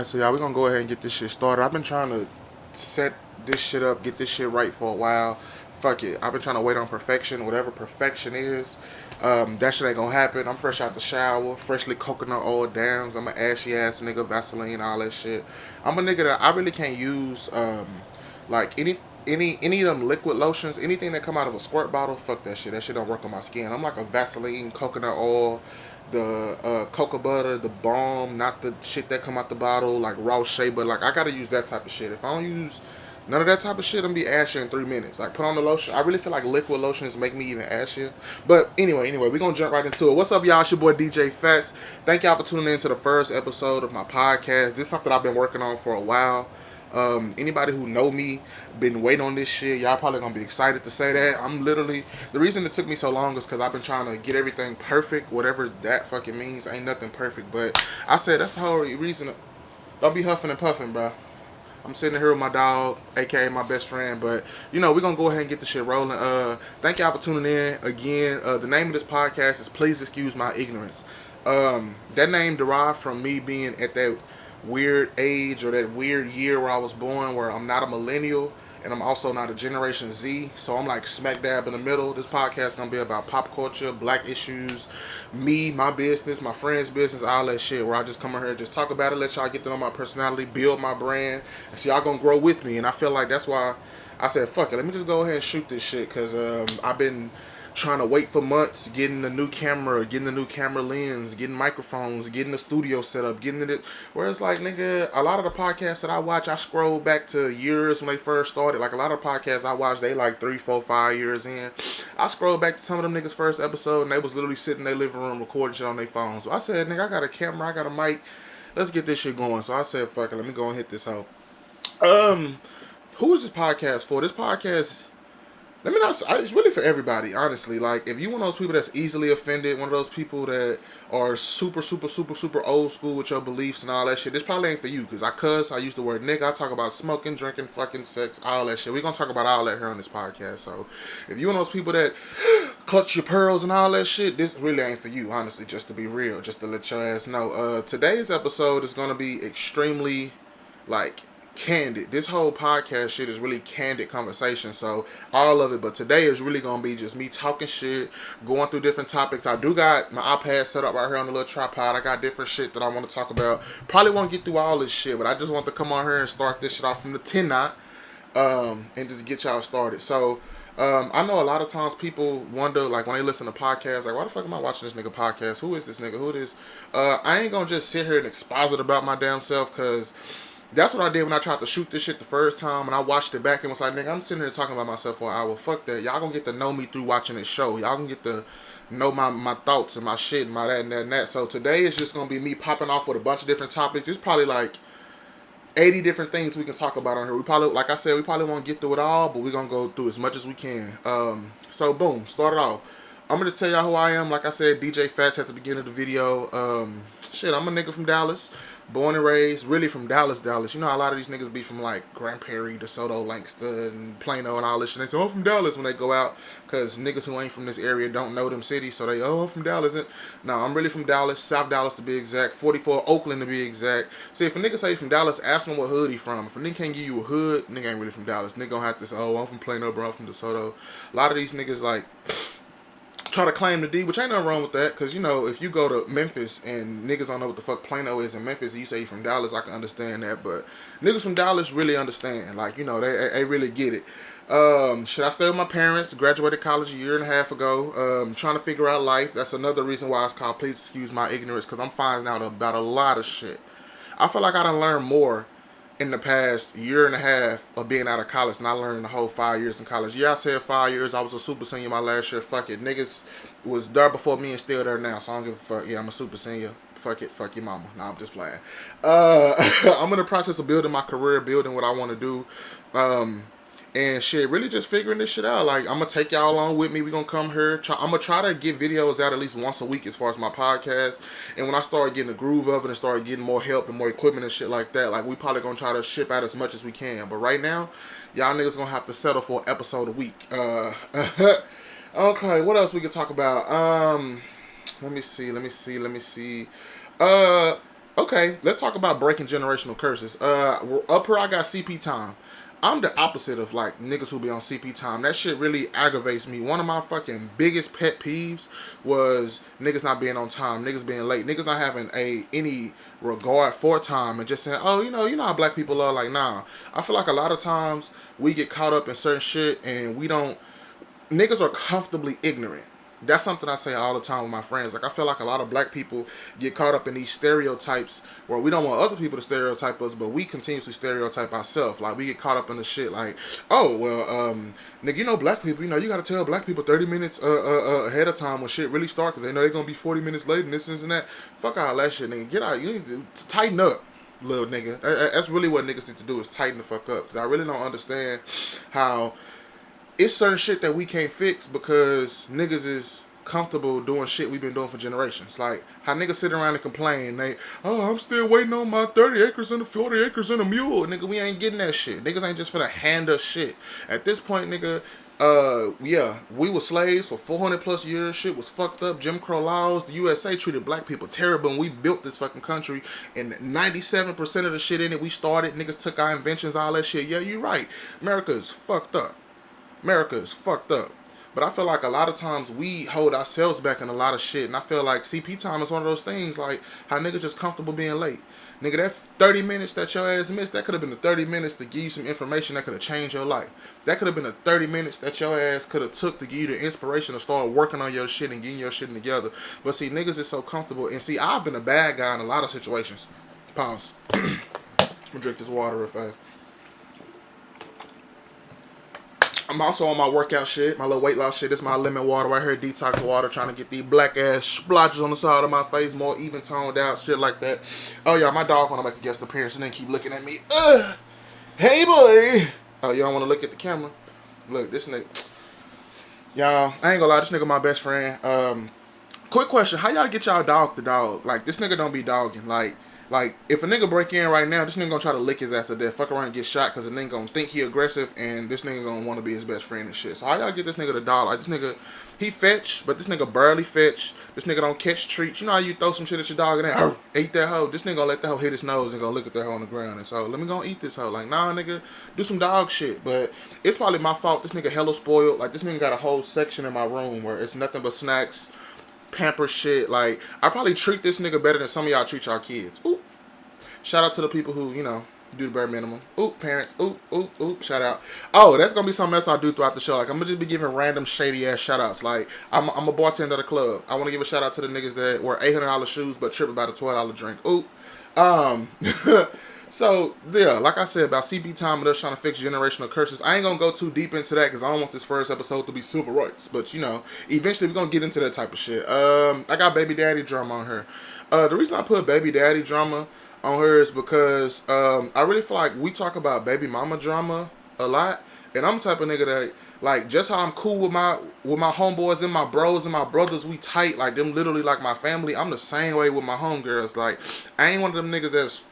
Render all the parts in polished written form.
Alright, so y'all, we're gonna go ahead and get this shit started. I've been trying to set this shit up, get this shit right for a while. Fuck it. I've been trying to wait on perfection, whatever perfection is. That shit ain't gonna happen. I'm fresh out the shower, freshly coconut oil downs. I'm an ashy ass nigga, Vaseline, all that shit. I'm a nigga that I really can't use like any of them liquid lotions, anything that come out of a squirt bottle, fuck that shit. That shit don't work on my skin. I'm like a Vaseline, coconut oil, the cocoa butter, the balm, not the shit that come out the bottle, like raw shea, but like I gotta use that type of shit. If I don't use none of that type of shit, I'm gonna be ashy in 3 minutes. Like put on the lotion. I really feel like liquid lotions make me even ashier. But anyway, we're gonna jump right into it. What's up, y'all? It's your boy DJ Fats. Thank y'all for tuning in to the first episode of my podcast. This is something I've been working on for a while. Anybody who know me, been waiting on this shit, y'all probably gonna be excited to say that. I'm literally, the reason it took me so long is because I've been trying to get everything perfect, whatever that fucking means. Ain't nothing perfect, but I said that's the whole reason. Don't be huffing and puffing, bro. I'm sitting here with my dog, aka my best friend, but we're gonna go ahead and get the shit rolling. Thank y'all for tuning in again. The name of this podcast is Please Excuse My Ignorance. That name derived from me being at that weird age or that weird year where I was born, where I'm not a millennial and I'm also not a Generation Z, so I'm like smack dab in the middle. This podcast is gonna be about pop culture, black issues, me, my business, my friends' business, all that shit, where I just come in here and just talk about it, let y'all get to know my personality, build my brand, and so y'all gonna grow with me. And I feel like that's why I said, fuck it, let me just go ahead and shoot this shit, because I've been trying to wait for months, getting a new camera, getting a new camera lens, getting microphones, getting the studio set up, getting it. Where it's like, nigga, a lot of the podcasts that I watch, I scroll back to years when they first started. Like a lot of podcasts I watch, they like 3, 4, 5 years in. I scroll back to some of them niggas' first episode, and they was literally sitting in their living room recording shit on their phones. So I said, nigga, I got a camera, I got a mic, let's get this shit going. So I said, fuck it, let me go and hit this hoe. Who is this podcast for? This podcast, let me not. It's really for everybody, honestly. Like, if you one of those people that's easily offended, one of those people that are super, super, super, super old school with your beliefs and all that shit, this probably ain't for you. Because I cuss, I use the word nigga, I talk about smoking, drinking, fucking sex, all that shit. We're gonna talk about all that here on this podcast. So, if you one of those people that clutch your pearls and all that shit, this really ain't for you, honestly. Just to be real, just to let your ass know. Today's episode is gonna be extremely, like, candid. This whole podcast shit is really candid conversation, so all of it, but today is really gonna be just me talking shit, going through different topics. I do got my iPad set up right here on the little tripod. I got different shit that I want to talk about. Probably won't get through all this shit, but I just want to come on here and start this shit off from the 10 knot, and just get y'all started. So I know a lot of times people wonder, like, when they listen to podcasts, like, why the fuck am I watching this nigga podcast? Who is this nigga? Who it is? I ain't gonna just sit here and exposit about my damn self, because that's what I did when I tried to shoot this shit the first time, and I watched it back and was like, nigga, I'm sitting here talking about myself for an hour. Fuck that. Y'all gonna get to know me through watching this show. Y'all gonna get to know my thoughts and my shit and my that and that and that. So today is just gonna be me popping off with a bunch of different topics. It's probably like 80 different things we can talk about on here. We probably, like I said, we probably won't get through it all, but we're gonna go through as much as we can. So boom, start it off. I'm gonna tell y'all who I am. Like I said, DJ Fats at the beginning of the video. Shit, I'm a nigga from Dallas. Born and raised, really from Dallas. You know how a lot of these niggas be from like Grand Prairie, DeSoto, Lancaster, and Plano and all this shit. They say, oh, I'm from Dallas when they go out, because niggas who ain't from this area don't know them cities, so they, oh, I'm from Dallas. No, I'm really from Dallas, South Dallas to be exact, 44 Oakland to be exact. See, if a nigga say he from Dallas, ask him what hood he from. If a nigga can't give you a hood, nigga ain't really from Dallas. Nigga gonna have to say, oh, I'm from Plano, bro, I'm from DeSoto. A lot of these niggas, like, try to claim the D, which ain't nothing wrong with that, because, if you go to Memphis and niggas don't know what the fuck Plano is in Memphis, and you say you from Dallas, I can understand that, but niggas from Dallas really understand, like, they really get it. Should I stay with my parents? Graduated college a year and a half ago, trying to figure out life. That's another reason why it's called Please Excuse My Ignorance, because I'm finding out about a lot of shit. I feel like I done learned more in the past year and a half of being out of college, and I learned the whole 5 years in college. Yeah, I said 5 years. I was a super senior my last year. Fuck it. Niggas was there before me and still there now, so I don't give a fuck. Yeah, I'm a super senior. Fuck it. Fuck your mama. Nah, I'm just playing. I'm in the process of building my career, building what I want to do. And shit, really just figuring this shit out. Like, I'm going to take y'all along with me. We're going to come here. I'm going to try to get videos out at least once a week as far as my podcast. And when I start getting the groove of it and start getting more help and more equipment and shit like that, like, we probably going to try to ship out as much as we can. But right now, y'all niggas going to have to settle for an episode a week. Okay, what else we can talk about? Let me see. Okay, let's talk about breaking generational curses. Up here I got CP time. I'm the opposite of like niggas who be on CP time. That shit really aggravates me. One of my fucking biggest pet peeves was niggas not being on time, niggas being late, niggas not having any regard for time and just saying, oh, you know how black people are. Like, nah. I feel like a lot of times we get caught up in certain shit and we don't. Niggas are comfortably ignorant. That's something I say all the time with my friends. Like, I feel like a lot of black people get caught up in these stereotypes where we don't want other people to stereotype us, but we continuously stereotype ourselves. Like, we get caught up in the shit like, oh, well, nigga, you know black people, you gotta tell black people 30 minutes ahead of time when shit really start because they know they're gonna be 40 minutes late and this and that. Fuck all that shit, nigga. Get out. You need to tighten up, little nigga. That's really what niggas need to do is tighten the fuck up because I really don't understand how it's certain shit that we can't fix because niggas is comfortable doing shit we've been doing for generations. Like how niggas sit around and complain, I'm still waiting on my 30 acres and the 40 acres and a mule. Nigga, we ain't getting that shit. Niggas ain't just finna hand us shit. At this point, nigga, yeah, we were slaves for 400 plus years. Shit was fucked up. Jim Crow laws. The USA treated black people terrible, and we built this fucking country. And 97% of the shit in it we started. Niggas took our inventions, all that shit. Yeah, you right. America is fucked up. America is fucked up. But I feel like a lot of times we hold ourselves back in a lot of shit. And I feel like CP time is one of those things like how niggas just comfortable being late. Nigga, that 30 minutes that your ass missed, that could have been the 30 minutes to give you some information that could have changed your life. That could have been the 30 minutes that your ass could have took to give you the inspiration to start working on your shit and getting your shit together. But see, niggas is so comfortable. And see, I've been a bad guy in a lot of situations. Pause. I'm gonna drink this water real fast. I'm also on my workout shit, my little weight loss shit. This is my lemon water right here, detox water, trying to get these black ass splotches on the side of my face more even toned out, shit like that. Oh yeah, my dog wanna make a guest appearance and then keep looking at me. Hey boy. Oh, y'all wanna look at the camera? Look, this nigga. Y'all, I ain't gonna lie, this nigga my best friend. Quick question, how y'all get y'all dog to dog? Like, this nigga don't be dogging. Like, if a nigga break in right now, this nigga gonna try to lick his ass to death, fuck around and get shot, cause the nigga gonna think he aggressive, and this nigga gonna wanna be his best friend and shit. So how y'all get this nigga to dog? Like, this nigga, he fetch, but this nigga barely fetch. This nigga don't catch treats. You know how you throw some shit at your dog and then, eat that hoe? This nigga gonna let that hoe hit his nose and gonna look at that hoe on the ground and so, let me go eat this hoe. Like, nah, nigga, do some dog shit. But it's probably my fault. This nigga hella spoiled. Like, this nigga got a whole section in my room where it's nothing but snacks, pamper shit. Like, I probably treat this nigga better than some of y'all treat y'all kids. Ooh. Shout out to the people who, do the bare minimum. Oop, parents. Oop. Shout out. Oh, that's going to be something else I'll do throughout the show. Like, I'm going to just be giving random shady ass shout outs. Like, I'm a bartender at a club. I want to give a shout out to the niggas that wear $800 shoes but trip about a $12 drink. Oop. So, yeah, like I said about CP time and us trying to fix generational curses, I ain't going to go too deep into that because I don't want this first episode to be civil rights. But, eventually we're going to get into that type of shit. I got baby daddy drama on her. The reason I put baby daddy drama on her is because I really feel like we talk about baby mama drama a lot, and I'm the type of nigga that like just how I'm cool with my homeboys and my bros and my brothers, we tight like them literally like my family. I'm the same way with my homegirls. Like I ain't one of them niggas that's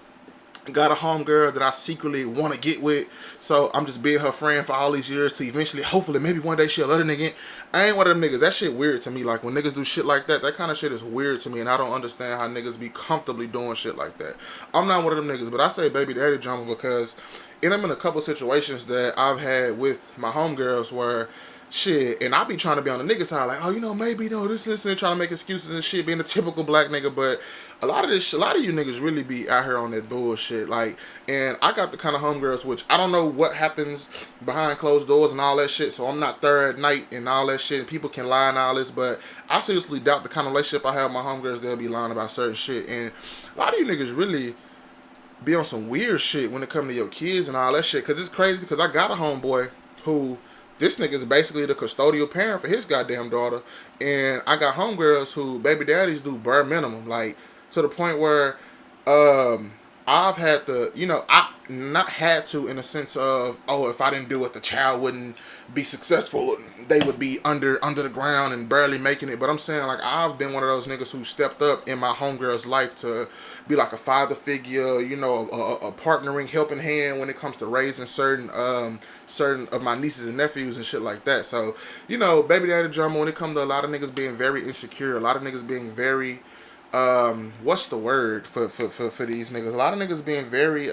got a homegirl that I secretly want to get with, so I'm just being her friend for all these years to eventually, hopefully, maybe one day she'll let a nigga in. I ain't one of them niggas. That shit weird to me. Like, when niggas do shit like that, that kind of shit is weird to me, and I don't understand how niggas be comfortably doing shit like that. I'm not one of them niggas, but I say baby daddy drama because I'm in a couple situations that I've had with my homegirls where shit, and I be trying to be on the nigga side, like, oh, maybe, this, and trying to make excuses and shit, being a typical black nigga, but a lot of you niggas really be out here on that bullshit, like, and I got the kind of homegirls, which I don't know what happens behind closed doors and all that shit, so I'm not there at night and all that shit, and people can lie and all this, but I seriously doubt the kind of relationship I have with my homegirls, they'll be lying about certain shit, and a lot of you niggas really be on some weird shit when it comes to your kids and all that shit, because it's crazy, because I got a homeboy who, this nigga is basically the custodial parent for his goddamn daughter. And I got homegirls who baby daddies do bare minimum. Like, to the point where I've had to, I not had to in a sense of, oh, if I didn't do it, the child wouldn't be successful. They would be under the ground and barely making it. But I'm saying, like, I've been one of those niggas who stepped up in my homegirl's life to be like a father figure, a partnering, helping hand when it comes to raising certain of my nieces and nephews and shit like that. So, baby daddy drama when it comes to a lot of niggas being very insecure, a lot of niggas being very what's the word for these niggas? A lot of niggas being very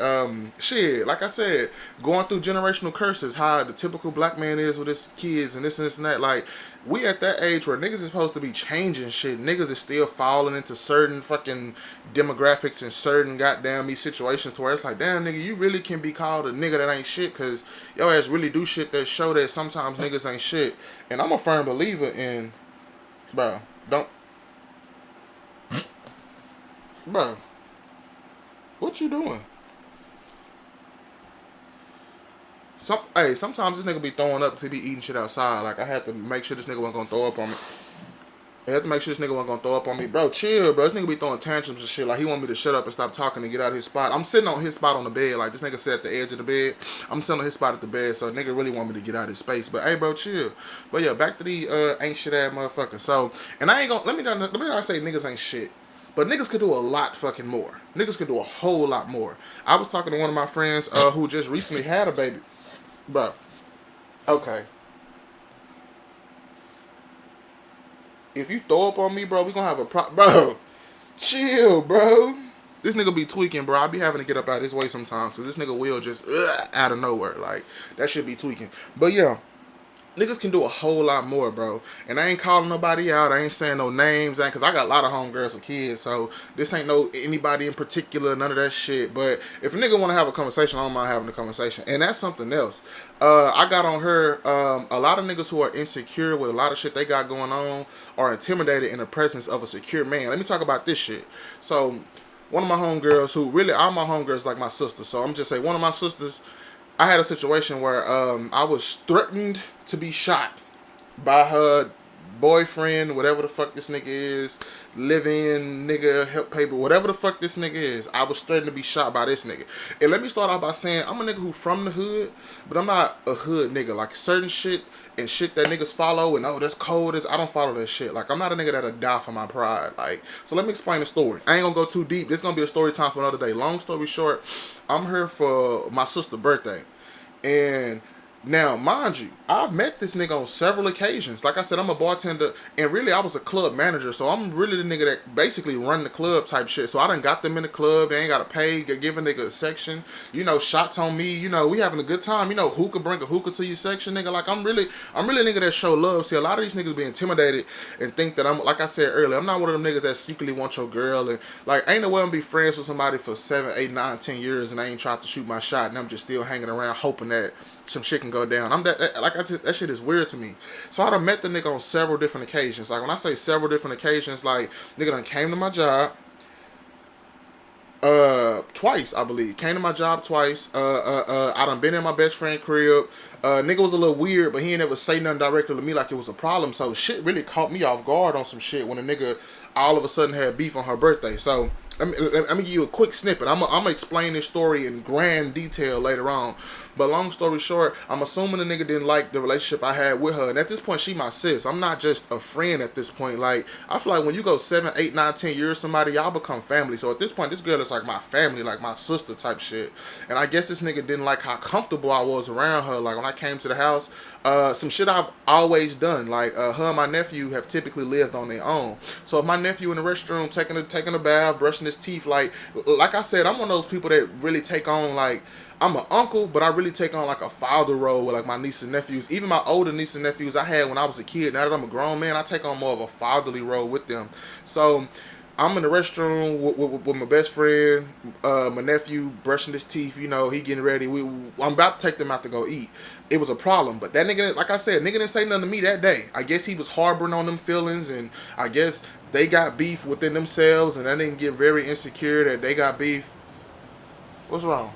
shit, like I said, going through generational curses, how the typical black man is with his kids and this and that. Like, we at that age where niggas is supposed to be changing shit. Niggas is still falling into certain fucking demographics and certain goddamn me situations to where it's like, damn nigga, you really can be called a nigga that ain't shit, cause your ass really do shit that show that sometimes niggas ain't shit. And I'm a firm believer in, bro, don't, bro, what you doing? Sometimes this nigga be throwing up to be eating shit outside. Like, I had to make sure this nigga wasn't gonna throw up on me. I had to make sure this nigga wasn't gonna throw up on me. Bro, chill, bro. This nigga be throwing tantrums and shit. Like, he want me to shut up and stop talking and get out of his spot. I'm sitting on his spot on the bed. Like, this nigga sat at the edge of the bed. I'm sitting on his spot at the bed. So, nigga really want me to get out of his space. But, hey, bro, chill. But, yeah, back to the ain't shit ass motherfucker. So, and I ain't gonna, let me not say niggas ain't shit. But niggas could do a lot fucking more. Niggas could do a whole lot more. I was talking to one of my friends who just recently had a baby. Bro, okay. If you throw up on me, bro, we gonna have a bro, chill, bro. This nigga be tweaking, bro. I be having to get up out of his way sometimes. So this nigga will just out of nowhere. Like, that shit be tweaking. But yeah, niggas can do a whole lot more, bro. And I ain't calling nobody out. I ain't saying no names, because I got a lot of homegirls and kids. So this ain't no anybody in particular, none of that shit. But if a nigga want to have a conversation, I don't mind having a conversation. And that's something else. I got on her, a lot of niggas who are insecure with a lot of shit they got going on are intimidated in the presence of a secure man. Let me talk about this shit. So one of my homegirls, who really, all my homegirls like my sister. So I'm just saying, one of my sisters, I had a situation where I was threatened to be shot by her boyfriend, whatever the fuck this nigga is, live-in nigga, help paper, whatever the fuck this nigga is. I was threatened to be shot by this nigga. And let me start off by saying, I'm a nigga who from the hood, but I'm not a hood nigga. Like, certain shit and shit that niggas follow and, oh, that's cold, I don't follow that shit. Like, I'm not a nigga that'll die for my pride. Like, so let me explain the story. I ain't gonna go too deep. This gonna be a story time for another day. Long story short, I'm here for my sister's birthday. And now, mind you, I've met this nigga on several occasions. Like I said, I'm a bartender, and really, I was a club manager, so I'm really the nigga that basically run the club type shit. So I done got them in the club. They ain't got to pay, give a nigga a section. You know, shots on me. You know, we having a good time. You know, hookah, bring a hookah to your section, nigga. Like, I'm really a nigga that show love. See, a lot of these niggas be intimidated and think that I'm, like I said earlier, I'm not one of them niggas that secretly want your girl. And, like, ain't no way I'm be friends with somebody for 7, 8, 9, 10 years, and I ain't tried to shoot my shot, and I'm just still hanging around hoping that some shit can go down. That shit is weird to me. So I done met the nigga on several different occasions. Like, when I say several different occasions, like, nigga done came to my job twice, I believe. Came to my job twice. I done been in my best friend crib. Nigga was a little weird, but he ain't never say nothing directly to me like it was a problem. So shit really caught me off guard on some shit when a nigga all of a sudden had beef on her birthday. So let me give you a quick snippet. I'm gonna explain this story in grand detail later on. But long story short, I'm assuming the nigga didn't like the relationship I had with her. And at this point, she my sis. I'm not just a friend at this point. Like, I feel like when you go 7, 8, 9, 10 years somebody, y'all become family. So at this point, this girl is like my family, like my sister type shit. And I guess this nigga didn't like how comfortable I was around her. Like, when I came to the house, some shit I've always done. Like, her and my nephew have typically lived on their own. So if my nephew in the restroom taking a bath, brushing his teeth, like I said, I'm one of those people that really take on, like, I'm an uncle, but I really take on like a father role with like my nieces and nephews. Even my older nieces and nephews I had when I was a kid. Now that I'm a grown man, I take on more of a fatherly role with them. So I'm in the restroom with my best friend, my nephew brushing his teeth. You know, he getting ready. I'm about to take them out to go eat. It was a problem, but that nigga, like I said, nigga didn't say nothing to me that day. I guess he was harboring on them feelings, and I guess they got beef within themselves, and I didn't get very insecure that they got beef. What's wrong?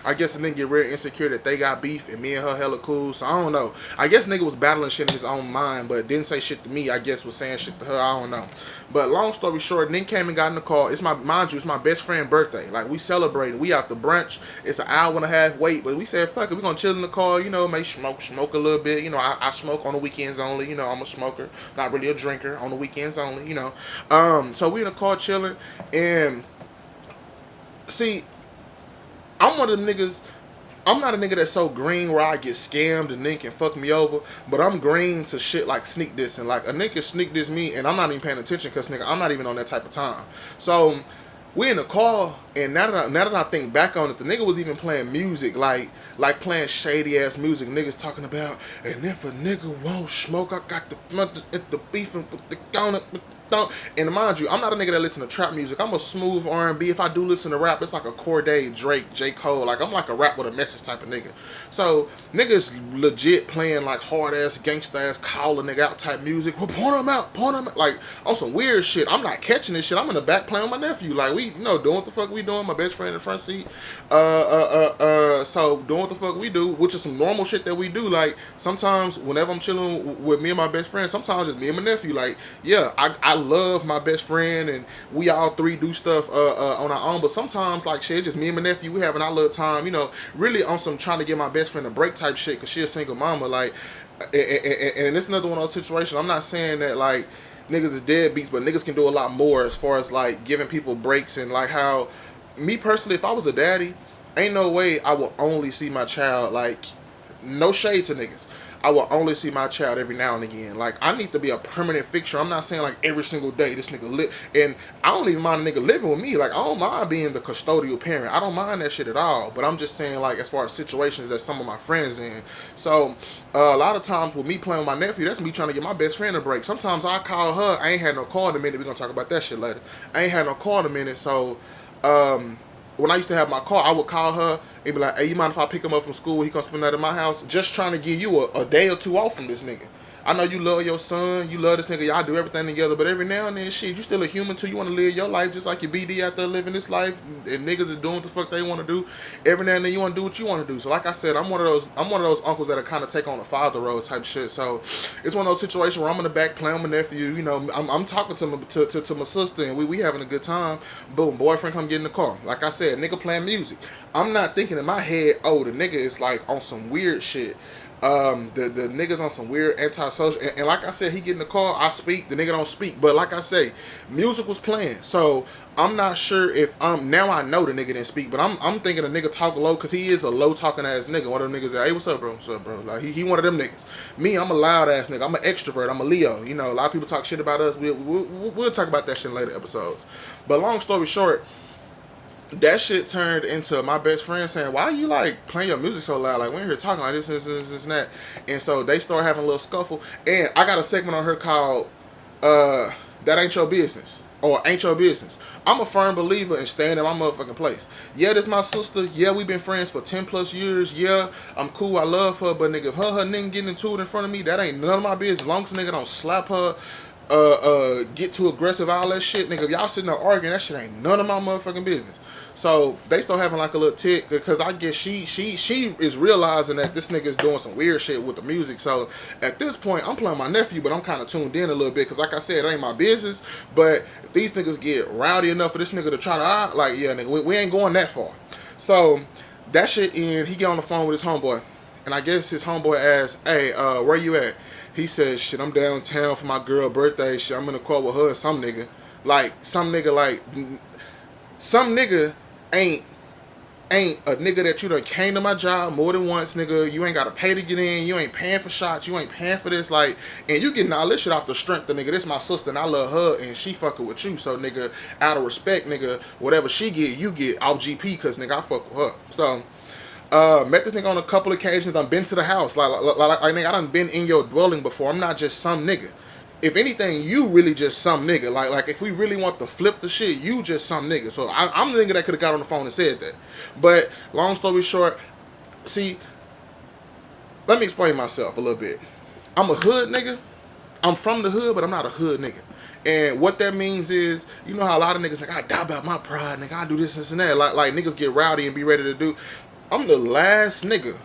I guess the nigga get real insecure that they got beef and me and her hella cool. So I don't know. I guess nigga was battling shit in his own mind, but didn't say shit to me. I guess was saying shit to her. I don't know. But long story short, nigga came and got in the car. Mind you, it's my best friend's birthday. Like, we celebrated. We out to brunch. It's an hour and a half wait, but we said fuck it. We gonna chill in the car. You know, make smoke a little bit. You know, I smoke on the weekends only. You know, I'm a smoker, not really a drinker. On the weekends only. You know, so we in the car chilling, and see, I'm one of them niggas. I'm not a nigga that's so green where I get scammed and nigga can fuck me over, but I'm green to shit like sneak this and like a nigga sneak this me and I'm not even paying attention because nigga I'm not even on that type of time. So we in the car and now that I think back on it, the nigga was even playing music like playing shady ass music. Niggas talking about and if a nigga won't smoke, I got the mother at the beefing with the gun with the thumb. And mind you, I'm not a nigga that listen to trap music. I'm a smooth R&B. If I do listen to rap, it's like a Corday, Drake, J. Cole. Like I'm like a rap with a message type of nigga. So niggas legit playing like hard ass, gangsta ass, call a nigga out type music. Well, point him out, like on some weird shit. I'm not catching this shit. I'm in the back playing with my nephew. Like we, doing what the fuck we doing. My best friend in the front seat. So doing what the fuck we do, which is some normal shit that we do. Like sometimes whenever I'm chilling with me and my best friend, sometimes it's me and my nephew. Like yeah, I love my best friend and we all three do stuff on our own. But sometimes like shit, just me and my nephew, we having our little time. Really on some trying to get my best friend a break type shit because she a single mama. Like, and it's another one of those situations. I'm not saying that like niggas is deadbeats, but niggas can do a lot more as far as like giving people breaks and like how me personally, if I was a daddy, ain't no way I will only see my child like no shade to niggas. I will only see my child every now and again. Like I need to be a permanent fixture. I'm not saying like every single day this nigga live, and I don't even mind a nigga living with me. Like I don't mind being the custodial parent. I don't mind that shit at all. But I'm just saying like as far as situations that some of my friends in. So a lot of times with me playing with my nephew, that's me trying to get my best friend a break. Sometimes I call her. I ain't had no call in a minute. We're gonna talk about that shit later. I ain't had no call in a minute. So when I used to have my car, I would call her and be like, hey, you mind if I pick him up from school? He gonna spend that in my house. Just trying to give you a day or two off from this nigga. I know you love your son, you love this nigga, y'all do everything together, but every now and then, shit, you still a human too. You want to live your life just like your BD out there living this life, and niggas is doing what the fuck they want to do. Every now and then, you want to do what you want to do. So, like I said, I'm one of those uncles that kind of take on a father role type shit. So, it's one of those situations where I'm in the back playing with my nephew. I'm talking to my sister, and we having a good time. Boom, boyfriend come get in the car. Like I said, nigga playing music. I'm not thinking in my head, oh, the nigga is like on some weird shit. The niggas on some weird antisocial and like I said, he get in the car, I speak, the nigga don't speak. But like I say, music was playing. So I'm not sure if now I know the nigga didn't speak, but I'm thinking the nigga talk low because he is a low talking ass nigga. One of them niggas that, hey, what's up, bro? What's up, bro? Like he one of them niggas. Me, I'm a loud ass nigga. I'm an extrovert. I'm a Leo. A lot of people talk shit about us. We'll talk about that shit in later episodes. But long story short, that shit turned into my best friend saying, why are you like playing your music so loud? Like, we ain't here talking like this and that. And so they start having a little scuffle. And I got a segment on her called That Ain't Your Business. Or Ain't Your Business. I'm a firm believer in staying in my motherfucking place. Yeah, this my sister. Yeah, we been friends for 10 plus years. Yeah, I'm cool. I love her. But nigga, if her nigga getting into it in front of me, that ain't none of my business. As long as nigga don't slap her, get too aggressive, all that shit, nigga. If y'all sitting there arguing, that shit ain't none of my motherfucking business. So they start having like a little tick because I guess she is realizing that this nigga is doing some weird shit with the music. So at this point, I'm playing my nephew, but I'm kind of tuned in a little bit because, like I said, it ain't my business. But if these niggas get rowdy enough for this nigga to try to like, yeah, nigga, we ain't going that far. So that shit in, he get on the phone with his homeboy, and I guess his homeboy asked, "Hey, where you at?" He says, "Shit, I'm downtown for my girl birthday. Shit, I'm in the car with her and some nigga." Like some nigga ain't a nigga that you done came to my job more than once, nigga. You ain't gotta pay to get in. You ain't paying for shots. You ain't paying for this. Like, and you getting all this shit off the strength of nigga. This my sister and I love her and she fucking with you. So nigga, out of respect, nigga, whatever she get, you get off GP cause nigga I fuck with her. So met this nigga on a couple occasions. I've been to the house. Like nigga, I done been in your dwelling before. I'm not just some nigga. If anything, you really just some nigga. Like if we really want to flip the shit, you just some nigga. So I'm the nigga that could have got on the phone and said that. But long story short, see, let me explain myself a little bit. I'm a hood nigga. I'm from the hood, but I'm not a hood nigga. And what that means is, you know how a lot of niggas like, I die about my pride, nigga, I do this and that. Like niggas get rowdy and be ready to do. I'm the last nigga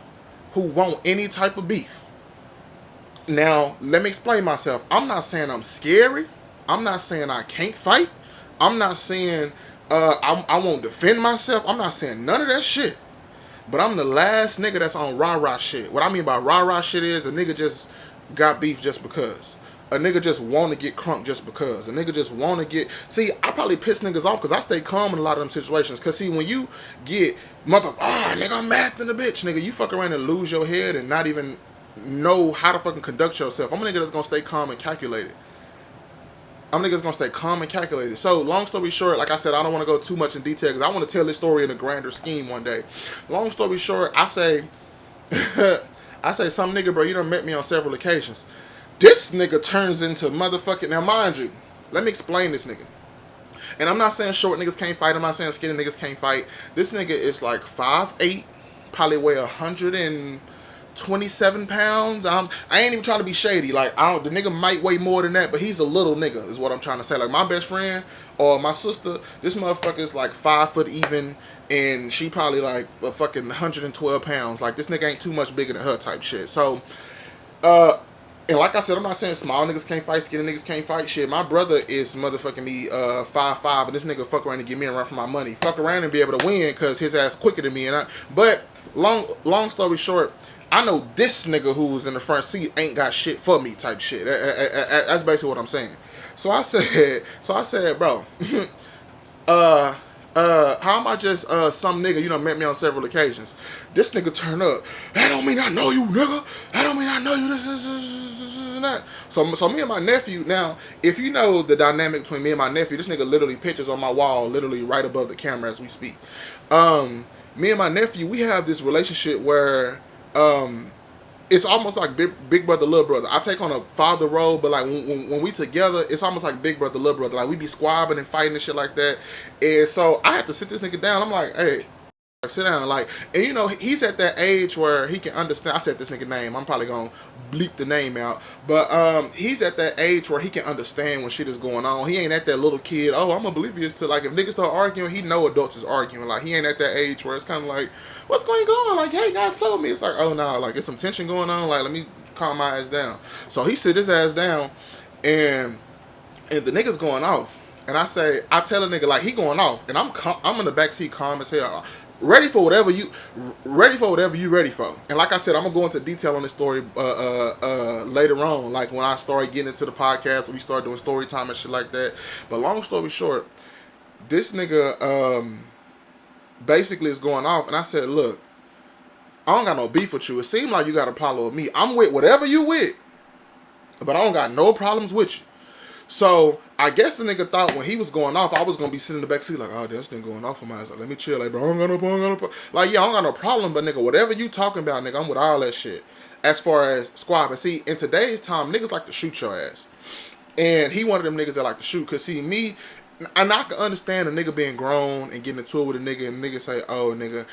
who want any type of beef. Now, let me explain myself. I'm not saying I'm scary. I'm not saying I can't fight. I'm not saying I won't defend myself. I'm not saying none of that shit. But I'm the last nigga that's on rah-rah shit. What I mean by rah-rah shit is a nigga just got beef just because. A a nigga just want to get crunk just because. A nigga just want to get... See, I probably piss niggas off because I stay calm in a lot of them situations. Because, see, when you get... nigga, I'm mad than a bitch. Nigga, you fuck around and lose your head and not even know how to fucking conduct yourself. I'm a nigga that's going to stay calm and calculated. I'm niggas gonna stay calm and calculated. So, long story short, like I said, I don't want to go too much in detail because I want to tell this story in a grander scheme one day. Long story short, I say, some nigga, bro, you done met me on several occasions. This nigga turns into motherfucking... Now, mind you, let me explain this nigga. And I'm not saying short niggas can't fight. I'm not saying skinny niggas can't fight. This nigga is like 5'8", probably weigh 127 pounds. I ain't even trying to be shady. Like, the nigga might weigh more than that, but he's a little nigga, is what I'm trying to say. Like, my best friend or my sister, this motherfucker is like 5 foot even, and she probably like a fucking 112 pounds. Like, this nigga ain't too much bigger than her type shit. So, and like I said, I'm not saying small niggas can't fight, skinny niggas can't fight. Shit, my brother is motherfucking me 5'5", and this nigga fuck around and give me a run for my money. Fuck around and be able to win because his ass quicker than me. But long story short, I know this nigga who's in the front seat ain't got shit for me type shit. That's basically what I'm saying. So I said, bro, how am I just some nigga, you know, met me on several occasions. This nigga turn up. That don't mean I know you, nigga. That don't mean I know you. This and that. So me and my nephew, now, if you know the dynamic between me and my nephew, this nigga literally pictures on my wall, literally right above the camera as we speak. Me and my nephew, we have this relationship where it's almost like big brother, little brother. I take on a father role, but like when we together, it's almost like big brother, little brother. Like we be squabbing and fighting and shit like that. And so I had to sit this nigga down. I'm like, hey, sit down. Like, and you know, he's at that age where he can understand. I said this nigga name. I'm probably gonna bleep the name out. But he's at that age where he can understand when shit is going on. He ain't at that little kid, oh, I'm oblivious to, like, if niggas start arguing, he know adults is arguing. Like, he ain't at that age where it's kind of like, what's going on? Like, hey, guys, play with me. It's like, oh, no, like, there's some tension going on. Like, let me calm my ass down. So he sit his ass down, and the nigga's going off. And I tell the nigga, like, he going off. And I'm in the backseat calm as hell. Ready for whatever you ready for. And like I said, I'm gonna go into detail on this story later on, like when I start getting into the podcast, we start doing story time and shit like that. But long story short, this nigga basically is going off, and I said, look, I don't got no beef with you. It seems like you got a problem with me. I'm with whatever you with, but I don't got no problems with you. So I guess the nigga thought when he was going off, I was gonna be sitting in the back seat like, oh, this nigga going off on my ass. Like, let me chill. Like, bro, I don't got no problem. Like, yeah, I don't got no problem, but nigga, whatever you talking about, nigga, I'm with all that shit. As far as squab, and see, in today's time, niggas like to shoot your ass, and he one of them niggas that like to shoot. Cause see, me, and I can understand a nigga being grown and getting into it with a nigga, and nigga say, oh, nigga,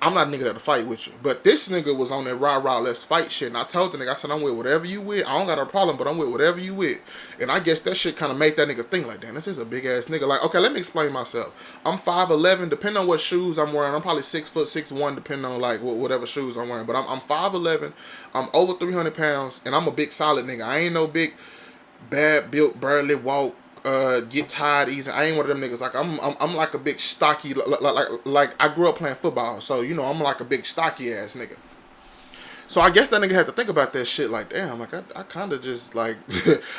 I'm not a nigga that'll fight with you. But this nigga was on that rah-rah let's fight shit. And I told the nigga, I said, I'm with whatever you with. I don't got a problem, but I'm with whatever you with. And I guess that shit kind of made that nigga think like, damn, this is a big ass nigga. Like, okay, let me explain myself. I'm 5'11", depending on what shoes I'm wearing. I'm probably 6'1", depending on like whatever shoes I'm wearing. But I'm 5'11", I'm over 300 pounds, and I'm a big solid nigga. I ain't no big, bad built, barely walk, get tired easy. I ain't one of them niggas. Like I'm like a big stocky, like I grew up playing football, so you know I'm like a big stocky ass nigga. So I guess that nigga had to think about that shit. Like, damn, like I kind of just like,